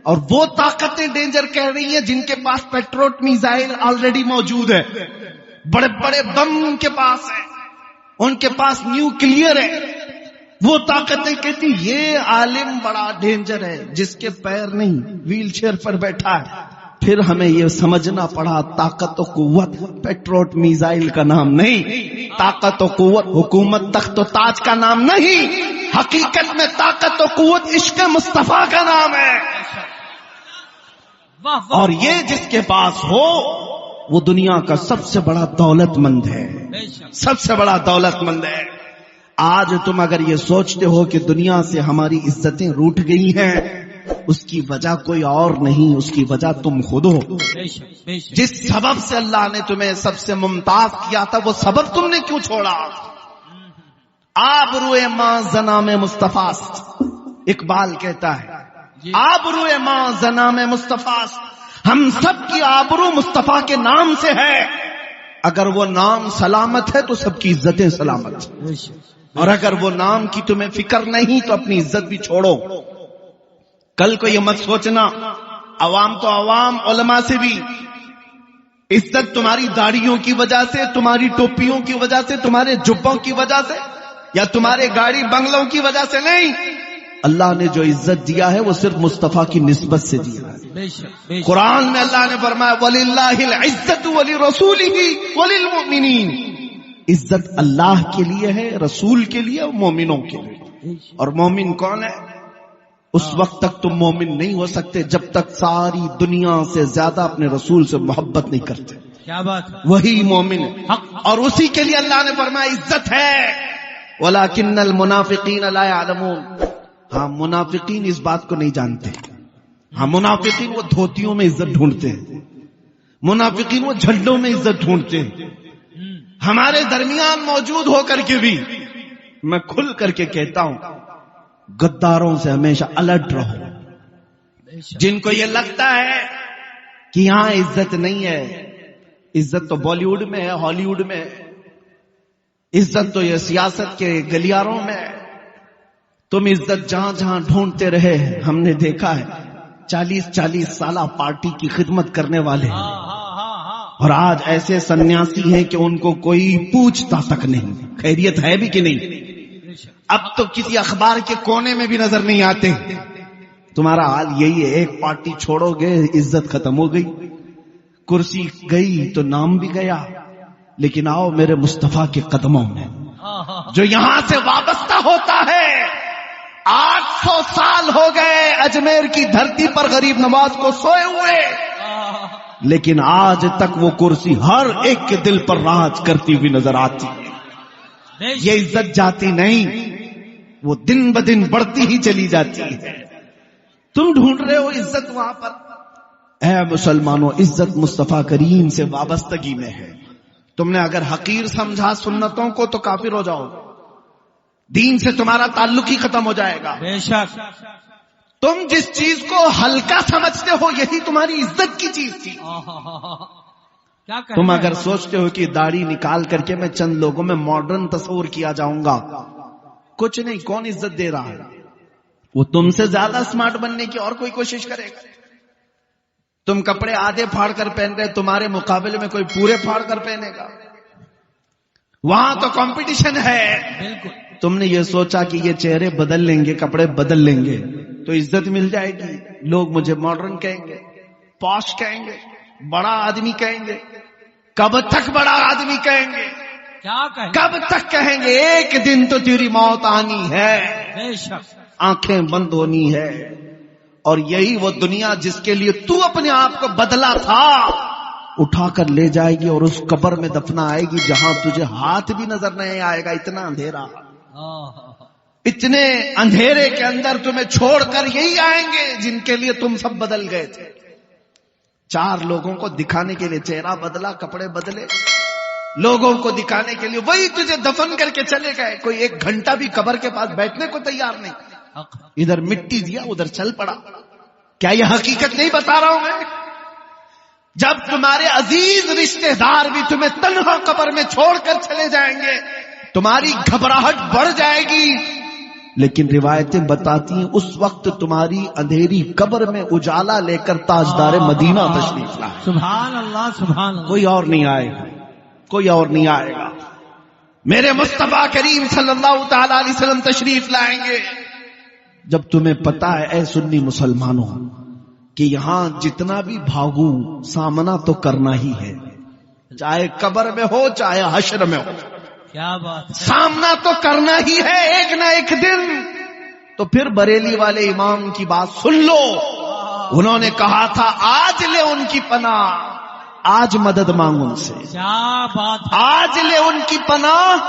اور وہ طاقتیں ڈینجر کہہ رہی ہیں جن کے پاس پیٹروٹ میزائل آلریڈی موجود ہے، بڑے بڑے بم ان کے پاس ہیں، ان کے پاس نیوکلیئر ہے. وہ طاقتیں کہتی یہ عالم بڑا ڈینجر ہے جس کے پیر نہیں، ویل چیئر پر بیٹھا ہے. پھر ہمیں یہ سمجھنا پڑا طاقت و قوت پیٹروٹ میزائل کا نام نہیں، طاقت و قوت حکومت تخت و تاج کا نام نہیں، حقیقت میں طاقت و قوت عشق مصطفیٰ کا نام ہے. اور یہ جس کے پاس ہو وہ دنیا کا سب سے بڑا دولت مند ہے، سب سے بڑا دولت مند ہے. آج تم اگر یہ سوچتے ہو کہ دنیا سے ہماری عزتیں روٹ گئی ہیں، اس کی وجہ کوئی اور نہیں، اس کی وجہ تم خود ہو. جس سبب سے اللہ نے تمہیں سب سے ممتاز کیا تھا وہ سبب تم نے کیوں چھوڑا؟ آبروئے ماں زنام مصطفیٰ، اقبال کہتا ہے آبروئے ماں زنام مصطفیٰ، ہم سب کی آبرو مصطفیٰ کے نام سے ہے. اگر وہ نام سلامت ہے تو سب کی عزتیں سلامت، اور اگر وہ نام کی تمہیں فکر نہیں تو اپنی عزت بھی چھوڑو. کل کو یہ مت سوچنا عوام تو عوام، علماء سے بھی عزت تمہاری داڑھیوں کی وجہ سے، تمہاری ٹوپیوں کی وجہ سے، تمہارے جبوں کی وجہ سے یا تمہارے گاڑی بنگلوں کی وجہ سے نہیں. اللہ نے جو عزت دیا ہے وہ صرف مصطفیٰ کی نسبت سے دیا ہے. قرآن میں اللہ نے فرمایا وَلِلَّهِ الْعِزَّةُ وَلِرَسُولِهِ وَلِلْمُؤْمِنِينَ، عزت اللہ کے لیے ہے، رسول کے لیے اور مومنوں کے لیے. اور مومن کون ہے؟ اس وقت تک تم مومن نہیں ہو سکتے جب تک ساری دنیا سے زیادہ اپنے رسول سے محبت نہیں کرتے. کیا بات ہے، وہی مومن ہے. اور اسی کے لیے اللہ نے فرمایا عزت ہے وَلَكِنَّ الْمُنَافِقِينَ لَا يَعْلَمُونَ. ہاں منافقین اس بات کو نہیں جانتے. ہاں منافقین وہ دھوتیوں میں عزت ڈھونڈتے ہیں، منافقین وہ جھنڈوں میں عزت ڈھونڈتے ہیں. ہمارے درمیان موجود ہو کر کے بھی میں کھل کر کے کہتا ہوں غداروں سے ہمیشہ الرٹ رہو. جن کو یہ لگتا ہے کہ یہاں عزت نہیں ہے، عزت تو بالی ووڈ میں ہے، ہالی ووڈ میں ہے، عزت تو یہ سیاست کے گلیاروں میں ہے. تم عزت جہاں جہاں ڈھونڈتے رہے. ہم نے دیکھا ہے 40 سالہ پارٹی کی خدمت کرنے والے اور آج ایسے سنیاسی ہیں کہ ان کو کوئی پوچھتا تک نہیں خیریت ہے بھی کہ نہیں. اب تو کسی اخبار کے کونے میں بھی نظر نہیں آتے. تمہارا حال یہی ہے، ایک پارٹی چھوڑو گے عزت ختم ہو گئی، کرسی گئی تو نام بھی گیا. لیکن آؤ میرے مصطفیٰ کے قدموں میں جو یہاں سے وابستہ ہوتا ہے. 800 سال ہو گئے اجمیر کی دھرتی پر غریب نواز کو سوئے ہوئے، لیکن آج تک وہ کرسی ہر ایک کے دل پر راج کرتی ہوئی نظر آتی ہے. یہ عزت جاتی نہیں، وہ دن بدن بڑھتی ہی چلی جاتی ہے. تم ڈھونڈ رہے ہو عزت وہاں پر، اے مسلمانوں، عزت مصطفیٰ کریم سے وابستگی میں ہے. تم نے اگر حقیر سمجھا سنتوں کو تو کافر ہو جاؤ، دین سے تمہارا تعلق ہی ختم ہو جائے گا. بے شک. تم جس چیز کو ہلکا سمجھتے ہو یہی تمہاری عزت کی چیز تھی. کیا کہنا تم ہے؟ اگر سوچتے ہو کہ داڑھی نکال کر کے میں چند لوگوں میں ماڈرن تصور کیا جاؤں گا، کچھ نہیں. کون عزت دے رہا ہے؟ وہ تم سے زیادہ اسمارٹ بننے کی اور کوئی کوشش کرے گا. تم کپڑے آدھے پھاڑ کر پہن رہے، تمہارے مقابلے میں کوئی پورے پھاڑ کر پہنے گا. وہاں تو کمپٹیشن ہے. بالکل. تم نے یہ سوچا کہ یہ چہرے بدل لیں گے، کپڑے بدل لیں گے تو عزت مل جائے گی، لوگ مجھے ماڈرن کہیں گے، پاش کہیں گے، بڑا آدمی کہیں گے. کب تک بڑا آدمی کہیں گے؟ کیا کہیں؟ کب تک کہیں گے؟ ایک دن تو تیری موت آنی ہے، بے شک. آنکھیں بند ہونی ہے. اور یہی وہ دنیا جس کے لیے تو اپنے آپ کو بدلا تھا اٹھا کر لے جائے گی اور اس قبر میں دفنا آئے گی جہاں تجھے ہاتھ بھی نظر نہیں آئے گا. اتنا اندھیرا، اتنے اندھیرے کے اندر تمہیں چھوڑ کر یہی آئیں گے جن کے لیے تم سب بدل گئے تھے. 4 لوگوں کو دکھانے کے لیے چہرہ بدلا، کپڑے بدلے، لوگوں کو دکھانے کے لیے وہی تجھے دفن کر کے چلے گئے. کوئی 1 گھنٹہ بھی قبر کے پاس بیٹھنے کو تیار نہیں. ادھر مٹی دیا ادھر چل پڑا. کیا یہ حقیقت نہیں بتا رہا ہوں میں؟ جب تمہارے عزیز رشتہ دار بھی تمہیں تنہا قبر میں چھوڑ کر چلے جائیں گے تمہاری گھبراہٹ بڑھ جائے گی. لیکن روایتیں بتاتی ہیں اس وقت تمہاری اندھیری قبر میں اجالا لے کر تاجدار مدینہ تشریف لائے. سبحان اللہ، سبحان اللہ. کوئی اور نہیں آئے گا، کوئی اور نہیں آئے گا. میرے مصطفیٰ کریم صلی اللہ تعالی علیہ وسلم تشریف لائیں گے. جب تمہیں پتا ہے اے سنی مسلمانوں کہ یہاں جتنا بھی بھاگو سامنا تو کرنا ہی ہے، چاہے قبر میں ہو چاہے حشر میں ہو، کیا بات ہے. سامنا تو کرنا ہی ہے ایک نہ ایک دن. تو پھر بریلی والے امام کی بات سن لو. انہوں نے کہا تھا آج لے ان کی پناہ، آج مدد مانگ ان سے. کیا بات ہے. آج لے ان کی پناہ،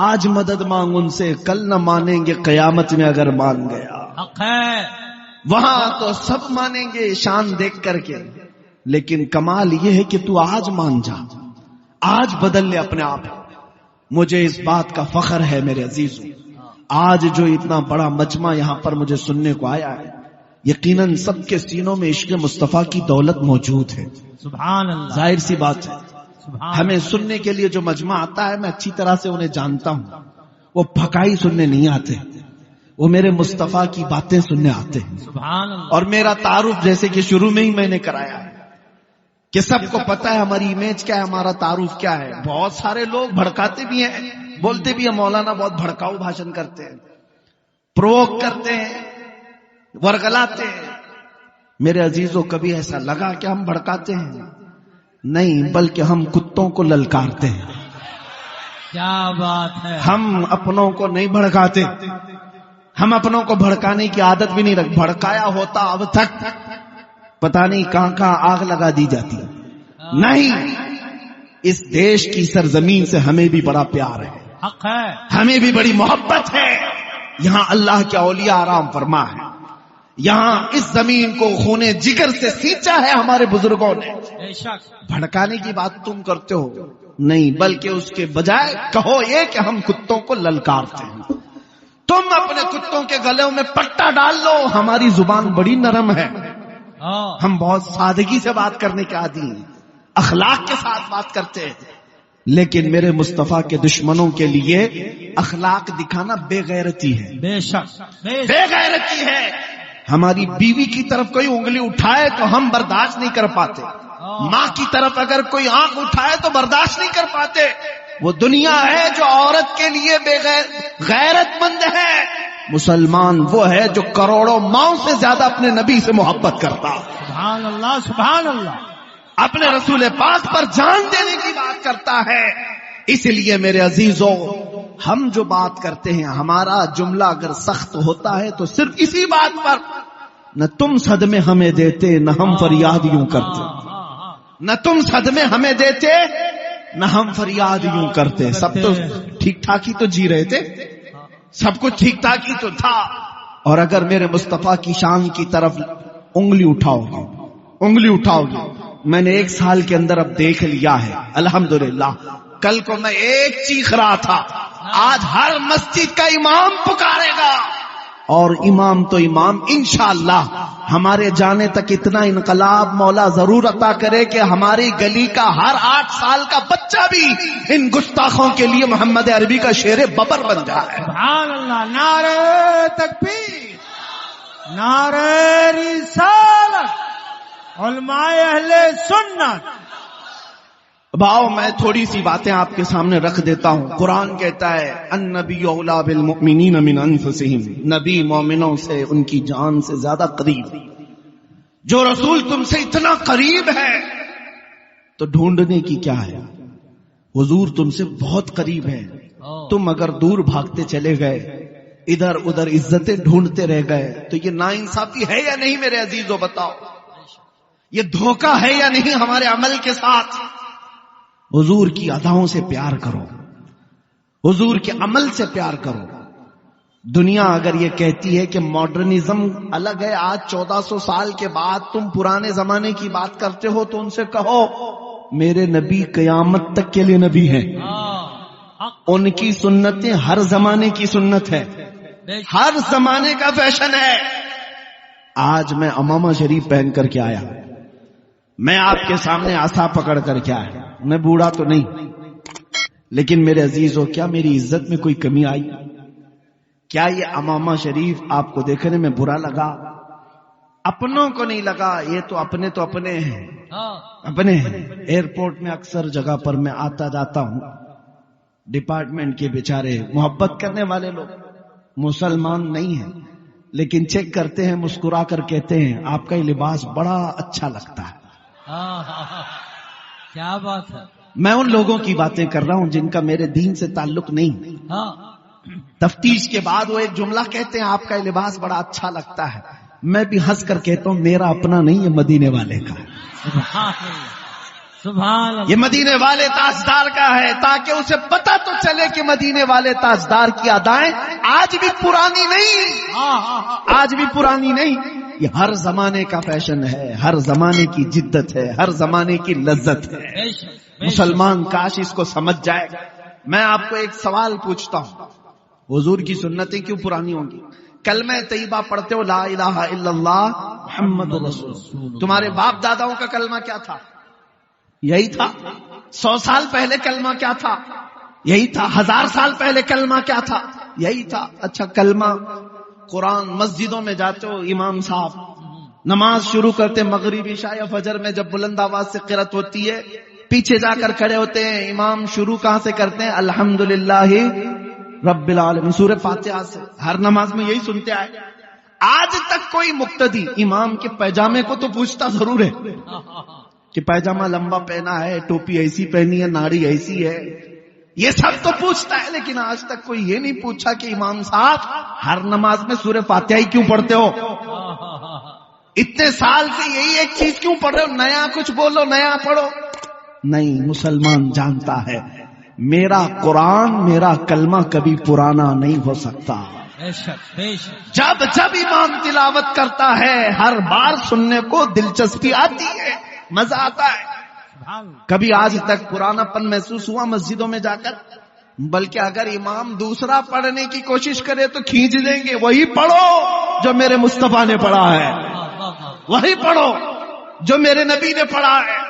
آج مدد مانگ ان سے. کل نہ مانیں گے قیامت میں اگر مان گیا. حق ہے. وہاں تو سب مانیں گے شان دیکھ کر کے، لیکن کمال یہ ہے کہ تو آج مان جا، آج بدل لے اپنے آپ. مجھے اس بات کا فخر ہے میرے عزیزوں، آج جو اتنا بڑا مجمع یہاں پر مجھے سننے کو آیا ہے، یقیناً سب کے سینوں میں عشق مصطفیٰ کی دولت موجود ہے. سبحان اللہ. ظاہر سی بات ہے، سبحان ہمیں سننے کے لیے جو مجمع آتا ہے میں اچھی طرح سے انہیں جانتا ہوں. وہ پھکائی سننے نہیں آتے، وہ میرے مصطفیٰ کی باتیں سننے آتے ہیں. سبحان اللہ. اور میرا تعارف جیسے کہ شروع میں ہی میں نے کرایا ہے کہ سب کو پتا ہے ہماری امیج کیا ہے، ہمارا تعارف کیا ہے. بہت سارے لوگ بھڑکاتے بھی ہیں، بولتے بھی ہیں مولانا بہت بھڑکاؤ بھاشن کرتے ہیں، پرووک کرتے ہیں، ورگلاتے ہیں. میرے عزیزوں کبھی ایسا لگا کہ ہم بھڑکاتے ہیں؟ نہیں، بلکہ ہم کتوں کو للکارتے ہیں. کیا بات ہے. ہم اپنوں کو نہیں بھڑکاتے، ہم اپنوں کو بھڑکانے کی عادت بھی نہیں رکھ. بھڑکایا ہوتا اب تک پتہ نہیں کہاں کہاں آگ لگا دی جاتی. نہیں، اس دیش کی سرزمین سے ہمیں بھی بڑا پیار ہے، حق ہے. ہمیں بھی بڑی محبت ہے. یہاں اللہ کے اولیاء آرام فرما ہے، یہاں اس زمین کو خونے جگر سے سینچا ہے ہمارے بزرگوں نے. بے شک. بھڑکانے کی بات تم کرتے ہو، نہیں، بلکہ اس کے بجائے کہو یہ کہ ہم کتوں کو للکارتے ہیں. تم اپنے کتوں کے گلوں میں پٹا ڈال لو. ہماری زبان بڑی نرم ہے، ہم بہت سادگی سے بات کرنے کے عادی ہیں، اخلاق کے ساتھ بات کرتے ہیں. لیکن میرے مصطفیٰ کے دشمنوں کے لیے اخلاق دکھانا بے غیرتی ہے، بے شک. بے غیرتی ہے. ہماری بیوی کی طرف کوئی انگلی اٹھائے تو ہم برداشت نہیں کر پاتے، ماں کی طرف اگر کوئی آنکھ اٹھائے تو برداشت نہیں کر پاتے. وہ دنیا ہے جو عورت کے لیے غیرت مند ہے. مسلمان وہ ہے جو کروڑوں ماؤں سے زیادہ اپنے نبی سے محبت کرتا، سبحان اللہ، سبحان اللہ، اپنے رسول پاک پر جان دینے کی بات کرتا ہے. اس لیے میرے عزیزوں، ہم جو بات کرتے ہیں، ہمارا جملہ اگر سخت ہوتا ہے تو صرف اسی بات پر، نہ تم صدمے ہمیں دیتے نہ ہم فریاد یوں کرتے، نہ تم صدمے ہمیں دیتے نہ ہم فریاد یوں کرتے. سب تو ٹھیک ٹھاک ہی تو جی رہے تھے، سب کچھ ٹھیک ٹھاک ہی تو تھا. اور اگر میرے مصطفیٰ کی شان کی طرف انگلی اٹھاؤ گے انگلی اٹھاؤگی. میں نے 1 سال کے اندر اب دیکھ لیا ہے الحمدللہ. کل کو میں ایک چیخ رہا تھا, آج ہر مسجد کا امام پکارے گا, اور امام تو امام انشاءاللہ. ہمارے جانے تک اتنا انقلاب مولا ضرور عطا کرے کہ ہماری گلی کا ہر 8 سال کا بچہ بھی ان گستاخوں کے لیے محمد عربی کا شیر ببر بن جائے. سبحان اللہ. نعرہ تکبیر, نعرہ رسالت, علماء اہل سنت. بھاؤ میں تھوڑی سی باتیں آپ کے سامنے رکھ دیتا ہوں. قرآن کہتا ہے النبی اولی بالمؤمنین من انفسہم, نبی مومنوں سے ان کی جان سے زیادہ قریب. جو رسول تم سے اتنا قریب ہے تو ڈھونڈنے کی کیا ہے؟ حضور تم سے بہت قریب ہے. تم اگر دور بھاگتے چلے گئے, ادھر ادھر عزتیں ڈھونڈتے رہ گئے, تو یہ ناانصافی ہے یا نہیں میرے عزیزو؟ بتاؤ, یہ دھوکہ ہے یا نہیں ہمارے عمل کے ساتھ؟ حضور کی اداؤں سے پیار کرو, حضور کے عمل سے پیار کرو. دنیا اگر یہ کہتی ہے کہ ماڈرنزم الگ ہے, آج 1400 سال کے بعد تم پرانے زمانے کی بات کرتے ہو, تو ان سے کہو میرے نبی قیامت تک کے لیے نبی ہیں. ان کی سنتیں ہر زمانے کی سنت ہے, ہر زمانے کا فیشن ہے. آج میں امامہ شریف پہن کر کے آیا, میں آپ کے سامنے عصا پکڑ کر کے آیا. میں بوڑھا تو نہیں, لیکن میرے عزیزو کیا میری عزت میں کوئی کمی آئی؟ کیا یہ امامہ شریف آپ کو دیکھنے میں برا لگا؟ اپنوں کو نہیں لگا. یہ تو اپنے ہیں, اپنے ہیں. ایئرپورٹ میں اکثر جگہ پر میں آتا جاتا ہوں, ڈپارٹمنٹ کے بیچارے محبت کرنے والے لوگ مسلمان نہیں ہیں, لیکن چیک کرتے ہیں, مسکرا کر کہتے ہیں آپ کا یہ لباس بڑا اچھا لگتا ہے. کیا بات ہے. میں ان لوگوں کی باتیں کر رہا ہوں جن کا میرے دین سے تعلق نہیں. تفتیش کے بعد وہ ایک جملہ کہتے ہیں آپ کا یہ لباس بڑا اچھا لگتا ہے. میں بھی ہنس کر کہتا ہوں میرا اپنا نہیں, یہ مدینے والے کا ہے. سبحان اللہ. یہ مدینے والے تاجدار کا ہے, تاکہ اسے پتہ تو چلے کہ مدینے والے تاجدار کی ادائیں آج بھی پرانی نہیں, آج بھی پرانی نہیں. یہ ہر زمانے کا فیشن ہے, ہر زمانے کی جدت ہے, ہر زمانے کی لذت ہے. مسلمان کاش اس کو سمجھ جائے. میں آپ کو ایک سوال پوچھتا ہوں, حضور کی سنتیں کیوں پرانی ہوں گی؟ کلمہ طیبہ پڑھتے ہو, لا الہ الا اللہ محمد رسول اللہ. تمہارے باپ داداؤں کا کلمہ کیا تھا؟ یہی تھا. 100 سال پہلے کلمہ کیا تھا؟ یہی تھا. 1000 سال پہلے کلمہ کیا تھا؟ یہی تھا. اچھا کلمہ قرآن مسجدوں میں جاتے ہو, امام صاحب نماز شروع کرتے مغرب عشاء یا فجر میں, جب بلند آواز سے قرات ہوتی ہے پیچھے جا کر کھڑے ہوتے ہیں. امام شروع کہاں سے کرتے ہیں؟ الحمدللہ رب العالمین, سورہ فاتحہ سے. ہر نماز میں یہی سنتے آئے. آج تک کوئی مقتدی امام کے پیجامے کو تو پوچھتا ضرور ہے کہ پیجامہ لمبا پہنا ہے, ٹوپی ایسی پہنی ہے, ناڑی ایسی ہے, یہ سب تو پوچھتا ہے. لیکن آج تک کوئی یہ نہیں پوچھا کہ امام صاحب ہر نماز میں سورہ فاتحہ ہی کیوں پڑھتے ہو؟ اتنے سال سے یہی ایک چیز کیوں پڑھ رہے ہو؟ نیا کچھ بولو, نیا پڑھو. نہیں, مسلمان جانتا ہے میرا قرآن, میرا کلمہ کبھی پرانا نہیں ہو سکتا. جب جب امام تلاوت کرتا ہے ہر بار سننے کو دلچسپی آتی ہے, مزہ آتا ہے. کبھی آج تک پرانا پن محسوس ہوا مسجدوں میں جا کر؟ بلکہ اگر امام دوسرا پڑھنے کی کوشش کرے تو کھینچ دیں گے, وہی پڑھو جو میرے مصطفیٰ نے پڑھا ہے, وہی پڑھو جو میرے نبی نے پڑھا ہے.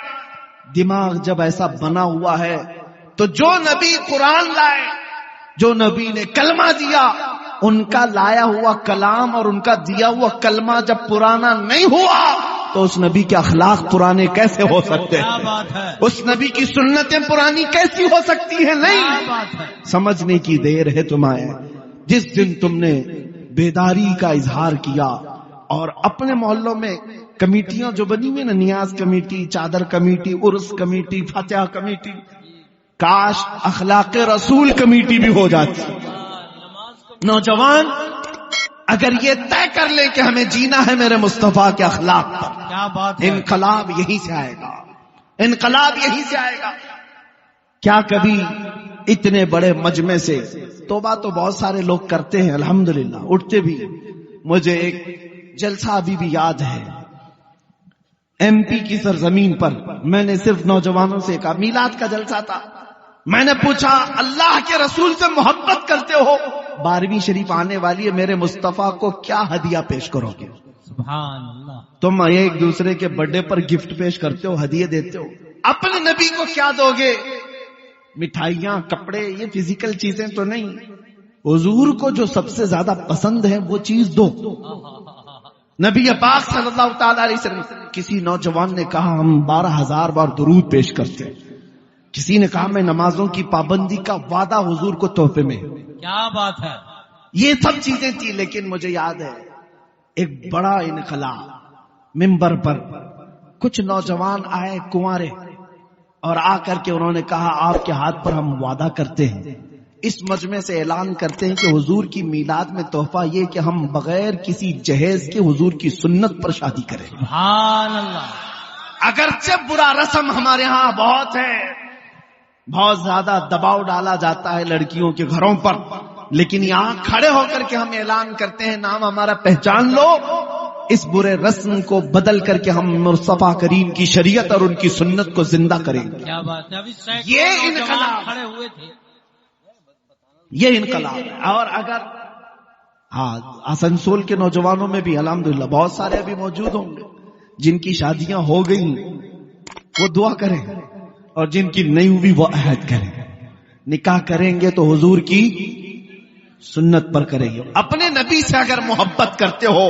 دماغ جب ایسا بنا ہوا ہے تو جو نبی قرآن لائے, جو نبی نے کلمہ دیا, ان کا لایا ہوا کلام اور ان کا دیا ہوا کلمہ جب پرانا نہیں ہوا تو اس نبی کے اخلاق پرانے کیسے ہو سکتے ہیں؟ اس نبی کی سنتیں پرانی کیسی ہو سکتی ہیں؟ نہیں. سمجھنے کی دیر ہے تمہیں. جس دن تم نے بیداری کا اظہار کیا اور اپنے محلوں میں کمیٹیاں جو بنی ہوئی نا, نیاز کمیٹی, چادر کمیٹی, عرس کمیٹی, فاتحہ کمیٹی, کاش اخلاق رسول کمیٹی بھی ہو جاتی. نوجوان اگر یہ طے کر لے کہ ہمیں جینا ہے میرے مصطفیٰ کے اخلاق پر, کیا بات ہے. انقلاب یہیں سے آئے گا, انقلاب یہیں سے آئے گا. کیا کبھی اتنے بڑے مجمع سے توبہ تو بہت سارے لوگ کرتے ہیں الحمدللہ, اٹھتے بھی. مجھے ایک جلسہ ابھی بھی یاد ہے, ایم پی کی سرزمین پر میں نے صرف نوجوانوں سے کہا، میلاد کا جلسہ تھا، میں نے پوچھا اللہ کے رسول سے محبت کرتے ہو، 12ویں شریف آنے والی ہے، میرے مصطفیٰ کو کیا ہدیہ پیش کرو گے؟ سبحان اللہ. تم ایک دوسرے کے برتھ ڈے پر گفٹ پیش کرتے ہو، ہدیے دیتے ہو، اپنے نبی کو کیا دو گے؟ مٹھائیاں، کپڑے، یہ فزیکل چیزیں تو نہیں. حضور کو جو سب سے زیادہ پسند ہے وہ چیز دو. نبی پاک صلی اللہ تعالی علیہ وسلم. کسی نوجوان نے کہا ہم 12,000 بار درود پیش کرتے ہیں. کسی نے کہا میں نمازوں کی پابندی کا وعدہ حضور کو تحفے میں. کیا بات ہے. یہ سب چیزیں تھی، لیکن مجھے یاد ہے ایک بڑا انقلاب. منبر پر کچھ نوجوان آئے کنوارے اور آ کر کے انہوں نے کہا آپ کے ہاتھ پر ہم وعدہ کرتے ہیں، اس مجمع سے اعلان کرتے ہیں کہ حضور کی میلاد میں تحفہ یہ کہ ہم بغیر کسی جہیز کے حضور کی سنت پر شادی کریں. سبحان اللہ. اگرچہ برا رسم ہمارے ہاں بہت ہے، بہت زیادہ دباؤ ڈالا جاتا ہے لڑکیوں کے گھروں پر، لیکن یہاں کھڑے ہو کر کے ہم اعلان کرتے ہیں نام ہمارا پہچان لو، اس برے رسم کو بدل کر کے ہم مصطفیٰ کریم کی شریعت اور ان کی سنت کو زندہ کریں گے. کیا بات ہے. ابھی یہ انقلاب کھڑے ہوئے تھے. یہ انقلاب ہے. اور اگر آسنسول کے نوجوانوں میں بھی الحمدللہ بہت سارے ابھی موجود ہوں گے جن کی شادیاں ہو گئی، وہ دعا کریں، اور جن کی نہیں ہوئی وہ عہد کریں. نکاح کریں گے تو حضور کی سنت پر کریں گے. اپنے نبی سے اگر محبت کرتے ہو،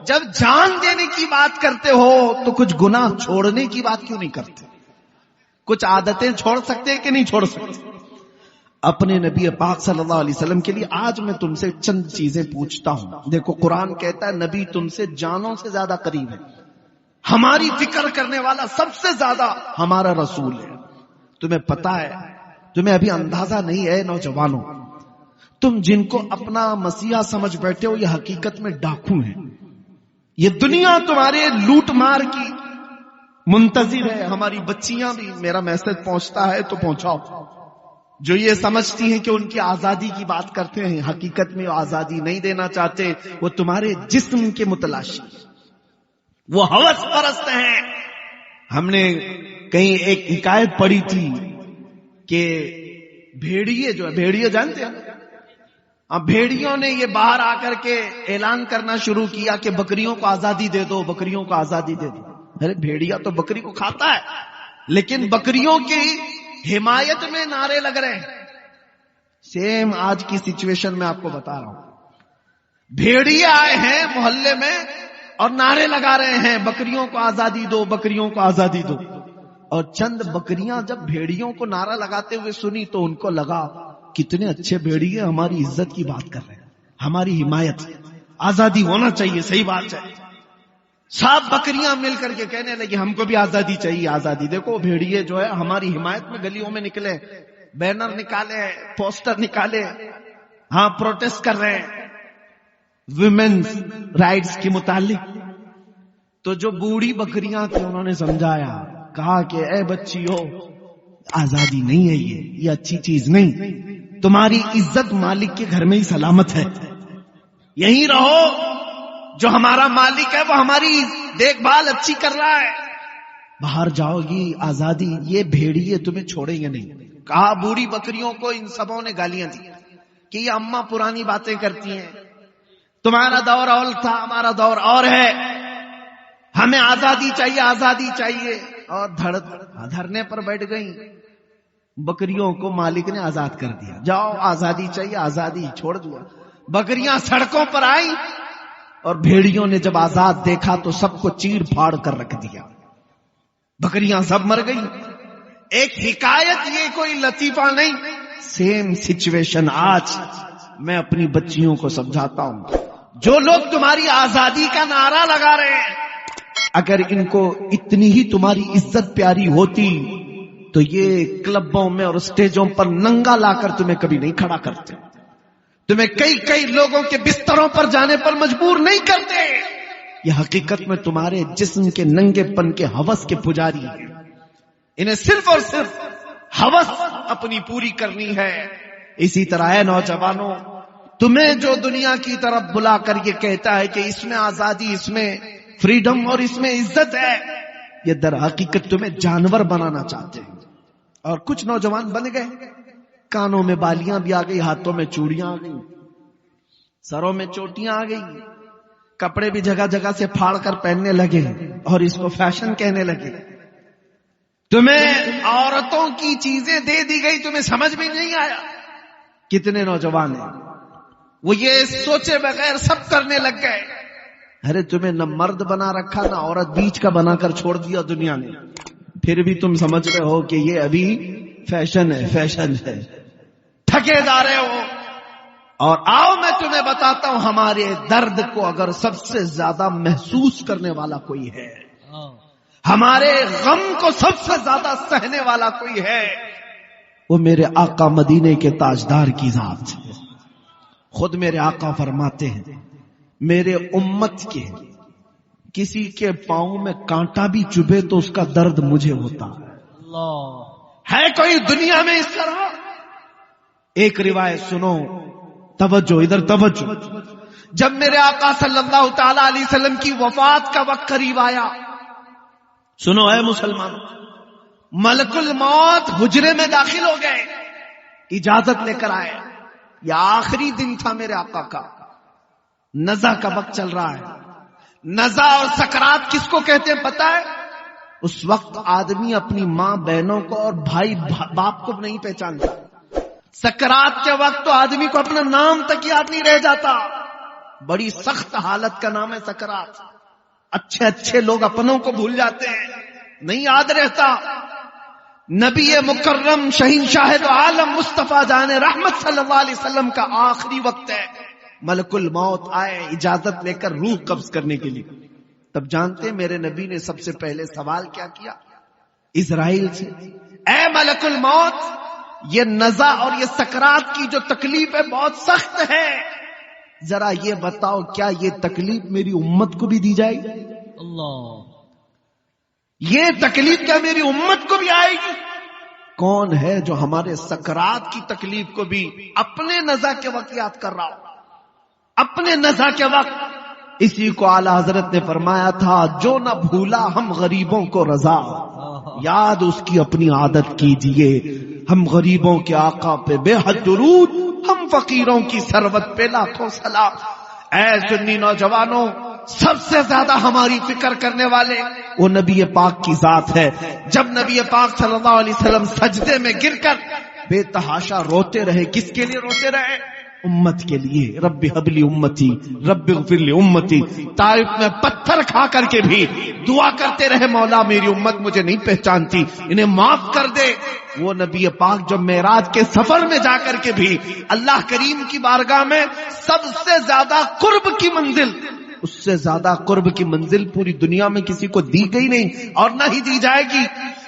جب جان دینے کی بات کرتے ہو تو کچھ گناہ چھوڑنے کی بات کیوں نہیں کرتے؟ کچھ عادتیں چھوڑ سکتے ہیں کہ نہیں چھوڑ سکتے؟ اپنے نبی پاک صلی اللہ علیہ وسلم کے لیے آج میں تم سے چند چیزیں پوچھتا ہوں. دیکھو قرآن کہتا ہے نبی تم سے جانوں سے زیادہ قریب ہے، ہماری فکر کرنے والا سب سے زیادہ ہمارا رسول ہے. تمہیں پتا ہے، تمہیں ابھی اندازہ نہیں ہے نوجوانوں، تم جن کو اپنا مسیحا سمجھ بیٹھے ہو یہ حقیقت میں ڈاکو ہیں. یہ دنیا تمہارے لوٹ مار کی منتظر ہے. ہماری بچیاں بھی، میرا میسج پہنچتا ہے تو پہنچاؤ، جو یہ سمجھتی ہیں کہ ان کی آزادی کی بات کرتے ہیں، حقیقت میں وہ آزادی نہیں دینا چاہتے، وہ تمہارے جسم کے متلاشی، وہ ہوس پرست ہیں. ہم نے کہیں ایک حکایت پڑھی تھی کہ بھیڑیے جو ہے، بھیڑیے جانتے ہیں، اب بھیڑیوں نے یہ باہر آ کر کے اعلان کرنا شروع کیا کہ بکریوں کو آزادی دے دو، بکریوں کو آزادی دے دو. ارے بھیڑیا تو بکری کو کھاتا ہے، لیکن بکریوں کی حمایت میں نعرے لگ رہے ہیں. سیم آج کی سچویشن میں آپ کو بتا رہا ہوں. بھیڑیے آئے ہیں محلے میں اور نعرے لگا رہے ہیں بکریوں کو آزادی دو، بکریوں کو آزادی دو. اور چند بکریاں جب بھیڑیوں کو نعرہ لگاتے ہوئے سنی تو ان کو لگا کتنے اچھے بھیڑیے ہماری عزت کی بات کر رہے ہیں، ہماری حمایت، آزادی ہونا چاہیے. صحیح بات ہے. سب بکریاں مل کر کے کہنے لگی ہم کو بھی آزادی چاہیے، آزادی. دیکھو بھیڑیے جو ہے ہماری حمایت میں گلیوں میں نکلے، بینر نکالے، پوسٹر نکالے، ہاں پروٹیسٹ کر رہے ہیں ویمنز رائٹس کے متعلق. تو جو بوڑھی بکریاں تھیں انہوں نے سمجھایا، کہا کہ اے بچیو آزادی نہیں ہے، یہ اچھی چیز نہیں، تمہاری عزت مالک کے گھر میں ہی سلامت ہے، یہیں رہو، جو ہمارا مالک ہے وہ ہماری دیکھ بھال اچھی کر رہا ہے، باہر جاؤ گی آزادی. یہ بھیڑیے تمہیں چھوڑیں گے نہیں. کہا بوڑھی بکریوں کو ان سبوں نے گالیاں دی کہ یہ اماں پرانی باتیں کرتی ہیں، تمہارا دور اور تھا، ہمارا دور اور ہے، ہمیں آزادی چاہیے، آزادی چاہیے. اور دھرنے پر بیٹھ گئی. بکریوں کو مالک نے آزاد کر دیا، جاؤ آزادی چاہیے، آزادی چھوڑ دیا. بکریاں سڑکوں پر آئیں اور بھیڑیوں نے جب آزاد دیکھا تو سب کو چیر پھاڑ کر رکھ دیا، بکریاں سب مر گئی. ایک حکایت، یہ کوئی لطیفہ نہیں. سیم سچویشن آج میں اپنی بچیوں کو سمجھاتا ہوں. جو لوگ تمہاری آزادی کا نعرہ لگا رہے ہیں، اگر ان کو اتنی ہی تمہاری عزت پیاری ہوتی تو یہ کلبوں میں اور اسٹیجوں پر ننگا لا کر تمہیں کبھی نہیں کھڑا کرتے، تمہیں کئی لوگوں کے بستروں پر جانے پر مجبور نہیں کرتے. یہ حقیقت میں تمہارے جسم کے ننگے پن کے ہوس کے پجاری ہیں. انہیں صرف اور صرف ہوس اپنی پوری کرنی ہے. اسی طرح ہے نوجوانوں، تمہیں جو دنیا کی طرف بلا کر یہ کہتا ہے کہ اس میں آزادی، اس میں فریڈم اور اس میں عزت ہے، یہ در حقیقت تمہیں جانور بنانا چاہتے ہیں. اور کچھ نوجوان بن گئے, کانوں میں بالیاں بھی آ گئی, ہاتھوں میں چوڑیاں آ گئی, سروں میں چوٹیاں آ گئی, کپڑے بھی جگہ جگہ سے پھاڑ کر پہننے لگے اور اس کو فیشن کہنے لگے. تمہیں عورتوں کی چیزیں دے دی گئی, تمہیں سمجھ بھی نہیں آیا. کتنے نوجوان ہیں وہ یہ سوچے بغیر سب کرنے لگ گئے. ارے تمہیں نہ مرد بنا رکھا نہ عورت, بیچ کا بنا کر چھوڑ دیا دنیا نے, پھر بھی تم سمجھ رہے ہو کہ یہ ابھی فیشن ہے, فیشن ہے, تھکے جا رہے ہو. اور آؤ میں تمہیں بتاتا ہوں, ہمارے درد کو اگر سب سے زیادہ محسوس کرنے والا کوئی ہے, ہمارے غم کو سب سے زیادہ سہنے والا کوئی ہے, وہ میرے آقا مدینے کے تاجدار کی ذات ہے. خود میرے آقا فرماتے ہیں, میرے امت کے کسی کے پاؤں میں کانٹا بھی چبھے تو اس کا درد مجھے ہوتا ہے. اللہ ہے کوئی دنیا میں اس طرح؟ ایک روایت سنو, توجہ ادھر توجہ. جب میرے آقا صلی اللہ تعالی علیہ وسلم کی وفات کا وقت قریب آیا, سنو اے مسلمان, ملک الموت حجرے میں داخل ہو گئے, اجازت لے کر آئے. یہ آخری دن تھا میرے آقا کا, نزع کا وقت چل رہا ہے. نزع اور سکرات کس کو کہتے ہیں پتہ ہے؟ اس وقت آدمی اپنی ماں بہنوں کو اور بھائی باپ کو نہیں پہچانتا. سکرات کے وقت تو آدمی کو اپنا نام تک یاد نہیں رہ جاتا. بڑی سخت حالت کا نام ہے سکرات. اچھے اچھے لوگ اپنوں کو بھول جاتے ہیں, نہیں یاد رہتا. نبی مکرم شہنشاہ دو عالم مصطفیٰ جان رحمت صلی اللہ علیہ وسلم کا آخری وقت ہے. ملک الموت آئے اجازت لے کر روح قبض کرنے کے لیے. تب جانتے میرے نبی نے سب سے پہلے سوال کیا کیا اسرائیل سے, اے ملک الموت, یہ نزع اور یہ سکرات کی جو تکلیف ہے بہت سخت ہے, ذرا یہ بتاؤ کیا یہ تکلیف میری امت کو بھی دی جائے گی؟ اللہ, یہ تکلیف کیا میری امت کو بھی آئے گی؟ کون ہے جو ہمارے سکرات کی تکلیف کو بھی اپنے نزع کے وقت یاد کر رہا ہو, اپنے نزع کے وقت؟ اسی کو اعلی حضرت نے فرمایا تھا, جو نہ بھولا ہم غریبوں کو رضا, یاد اس کی اپنی عادت کیجئے. ہم غریبوں کے آقا پہ بے حد درود, ہم فقیروں کی ثروت پہ لاکھوں سلام. اے سنی نوجوانوں, سب سے زیادہ ہماری فکر کرنے والے وہ نبی پاک کی ذات ہے. جب نبی پاک صلی اللہ علیہ وسلم سجدے میں گر کر بے تحاشا روتے رہے, کس کے لیے روتے رہے؟ امت کے لیے. رب حب لی امتی, رب اغفر لی امتی. طائف میں پتھر کھا کر کے بھی دعا کرتے رہے, مولا میری امت مجھے نہیں پہچانتی, انہیں معاف کر دے. وہ نبی پاک جو معراج کے سفر میں جا کر کے بھی اللہ کریم کی بارگاہ میں سب سے زیادہ قرب کی منزل, اس سے زیادہ قرب کی منزل پوری دنیا میں کسی کو دی گئی نہیں اور نہ ہی دی جائے گی.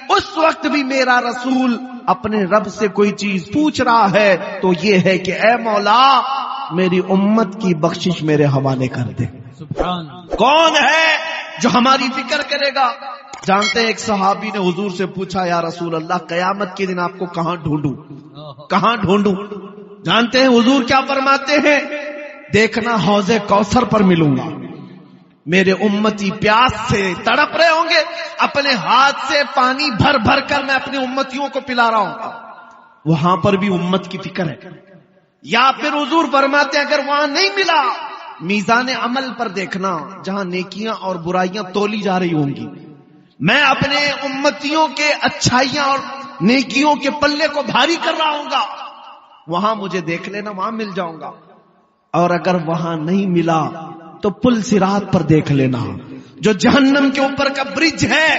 اس وقت بھی میرا رسول اپنے رب سے کوئی چیز پوچھ رہا ہے تو یہ ہے کہ اے مولا میری امت کی بخشش میرے حوالے کر دے. سبحان. کون ہے جو ہماری فکر کرے گا؟ جانتے ہیں ایک صحابی نے حضور سے پوچھا, یا رسول اللہ قیامت کے دن آپ کو کہاں ڈھونڈوں, کہاں ڈھونڈوں؟ جانتے ہیں حضور کیا فرماتے ہیں؟ دیکھنا حوض کوثر پر ملوں گا. میرے امتی پیاس سے تڑپ رہے ہوں گے, اپنے ہاتھ سے پانی بھر بھر کر میں اپنی امتیوں کو پلا رہا ہوں گا. وہاں پر بھی امت کی فکر ہے. یا پھر حضور فرماتے ہیں اگر وہاں نہیں ملا, میزان عمل پر دیکھنا جہاں نیکیاں اور برائیاں تولی جا رہی ہوں گی, میں اپنے امتیوں کے اچھائیاں اور نیکیوں کے پلے کو بھاری کر رہا ہوں گا. وہاں مجھے دیکھ لینا, وہاں مل جاؤں گا. اور اگر وہاں نہیں ملا تو پل صراط پر دیکھ لینا, جو جہنم کے اوپر کا برج ہے,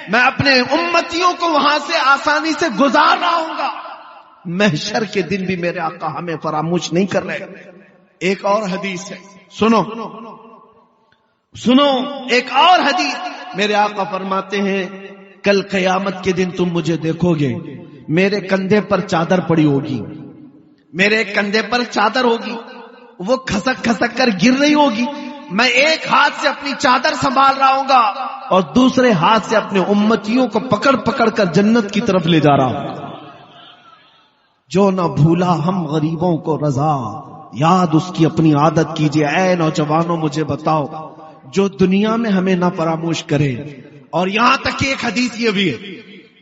میں اپنے امتیوں کو وہاں سے آسانی سے گزار رہا ہوں گا. محشر کے دن بھی میرے آقا ہمیں فراموش نہیں کر رہے. ایک اور حدیث ہے, سنو سنو, ایک اور حدیث. میرے آقا فرماتے ہیں کل قیامت کے دن تم مجھے دیکھو گے, میرے کندھے پر چادر پڑی ہوگی, میرے کندھے پر چادر ہوگی, وہ کھسک کھسک کر گر رہی ہوگی. میں ایک ہاتھ سے اپنی چادر سنبھال رہا ہوں گا اور دوسرے ہاتھ سے اپنے امتیوں کو پکڑ پکڑ کر جنت کی طرف لے جا رہا ہوں گا. جو نہ بھولا ہم غریبوں کو رضا, یاد اس کی اپنی عادت کیجئے. اے نوجوانوں مجھے بتاؤ, جو دنیا میں ہمیں نہ فراموش کرے, اور یہاں تک کہ ایک حدیث یہ بھی ہے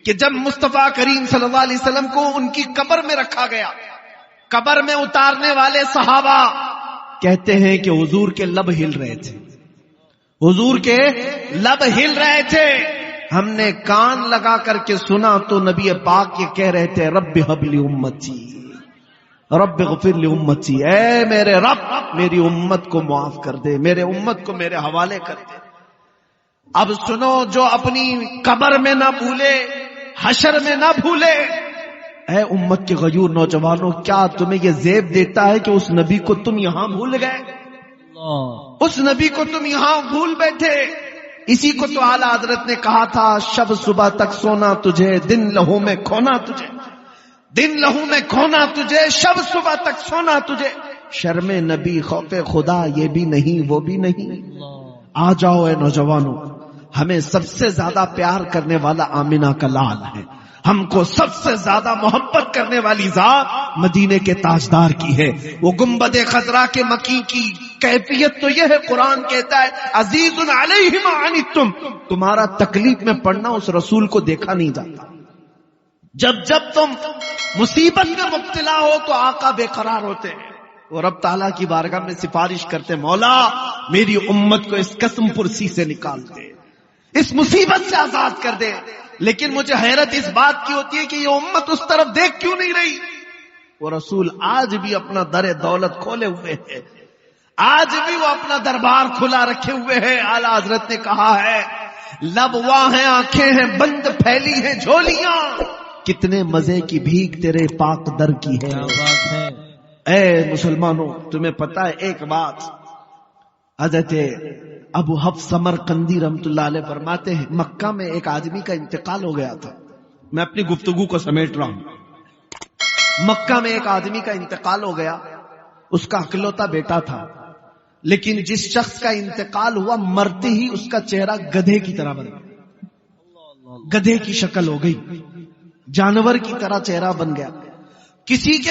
کہ جب مصطفیٰ کریم صلی اللہ علیہ وسلم کو ان کی قبر میں رکھا گیا، قبر میں اتارنے والے صحابہ کہتے ہیں کہ حضور کے لب ہل رہے تھے، حضور کے لب ہل رہے تھے. ہم نے کان لگا کر کے سنا تو نبی پاک یہ کہہ رہے تھے رب ہب لی امتی، رب اغفر لی امتی، اے میرے رب میری امت کو معاف کر دے، میرے امت کو میرے حوالے کر دے. اب سنو، جو اپنی قبر میں نہ بھولے حشر میں نہ بھولے. اے امت کے غیور نوجوانوں، کیا تمہیں یہ زیب دیتا ہے کہ اس نبی کو تم یہاں بھول گئے؟ اس نبی کو تم یہاں بھول بیٹھے. اسی کو تو اعلیٰ حضرت نے کہا تھا، شب صبح تک سونا تجھے، دن لہو میں کھونا تجھے، دن لہو میں کھونا تجھے، شب صبح تک سونا تجھے. شرم نبی خوف خدا یہ بھی نہیں وہ بھی نہیں. آ جاؤ اے نوجوانوں، ہمیں سب سے زیادہ پیار کرنے والا آمنہ کا لال ہے، ہم کو سب سے زیادہ محبت کرنے والی ذات مدینے کے تاجدار کی ہے. وہ گنبد خضرا کے مکی کی کیفیت تو یہ ہے، قرآن کہتا ہے عزیز علیہ ما عنتم، تمہارا تکلیف میں پڑنا اس رسول کو دیکھا نہیں جاتا. جب جب تم مصیبت میں مبتلا ہو تو آقا بے قرار ہوتے ہیں، وہ رب تعالیٰ کی بارگاہ میں سفارش کرتے، مولا میری امت کو اس قسم پرسی سے نکال دے، اس مصیبت سے آزاد کر دے. لیکن مجھے حیرت اس بات کی ہوتی ہے کہ یہ امت اس طرف دیکھ کیوں نہیں رہی؟ وہ رسول آج بھی اپنا در دولت کھولے ہوئے ہے، آج بھی وہ اپنا دربار کھلا رکھے ہوئے ہے. اعلیٰ حضرت نے کہا ہے لب واہ ہیں آنکھیں ہیں بند پھیلی ہیں جھولیاں، کتنے مزے کی بھیک تیرے پاک در کی ہے. اے مسلمانوں، تمہیں پتا ہے ایک بات، حضرت ابو حفص سمرقندی رحمت اللہ علیہ فرماتے ہیں مکہ میں ایک آدمی کا انتقال ہو گیا تھا. میں اپنی گفتگو کو سمیٹ رہا ہوں. مکہ میں ایک آدمی کا انتقال ہو گیا، اس کا اکلوتا بیٹا تھا، لیکن جس شخص کا انتقال ہوا مرتے ہی اس کا چہرہ گدھے کی طرح بن گیا، گدھے کی شکل ہو گئی، جانور کی طرح چہرہ بن گیا. کسی کے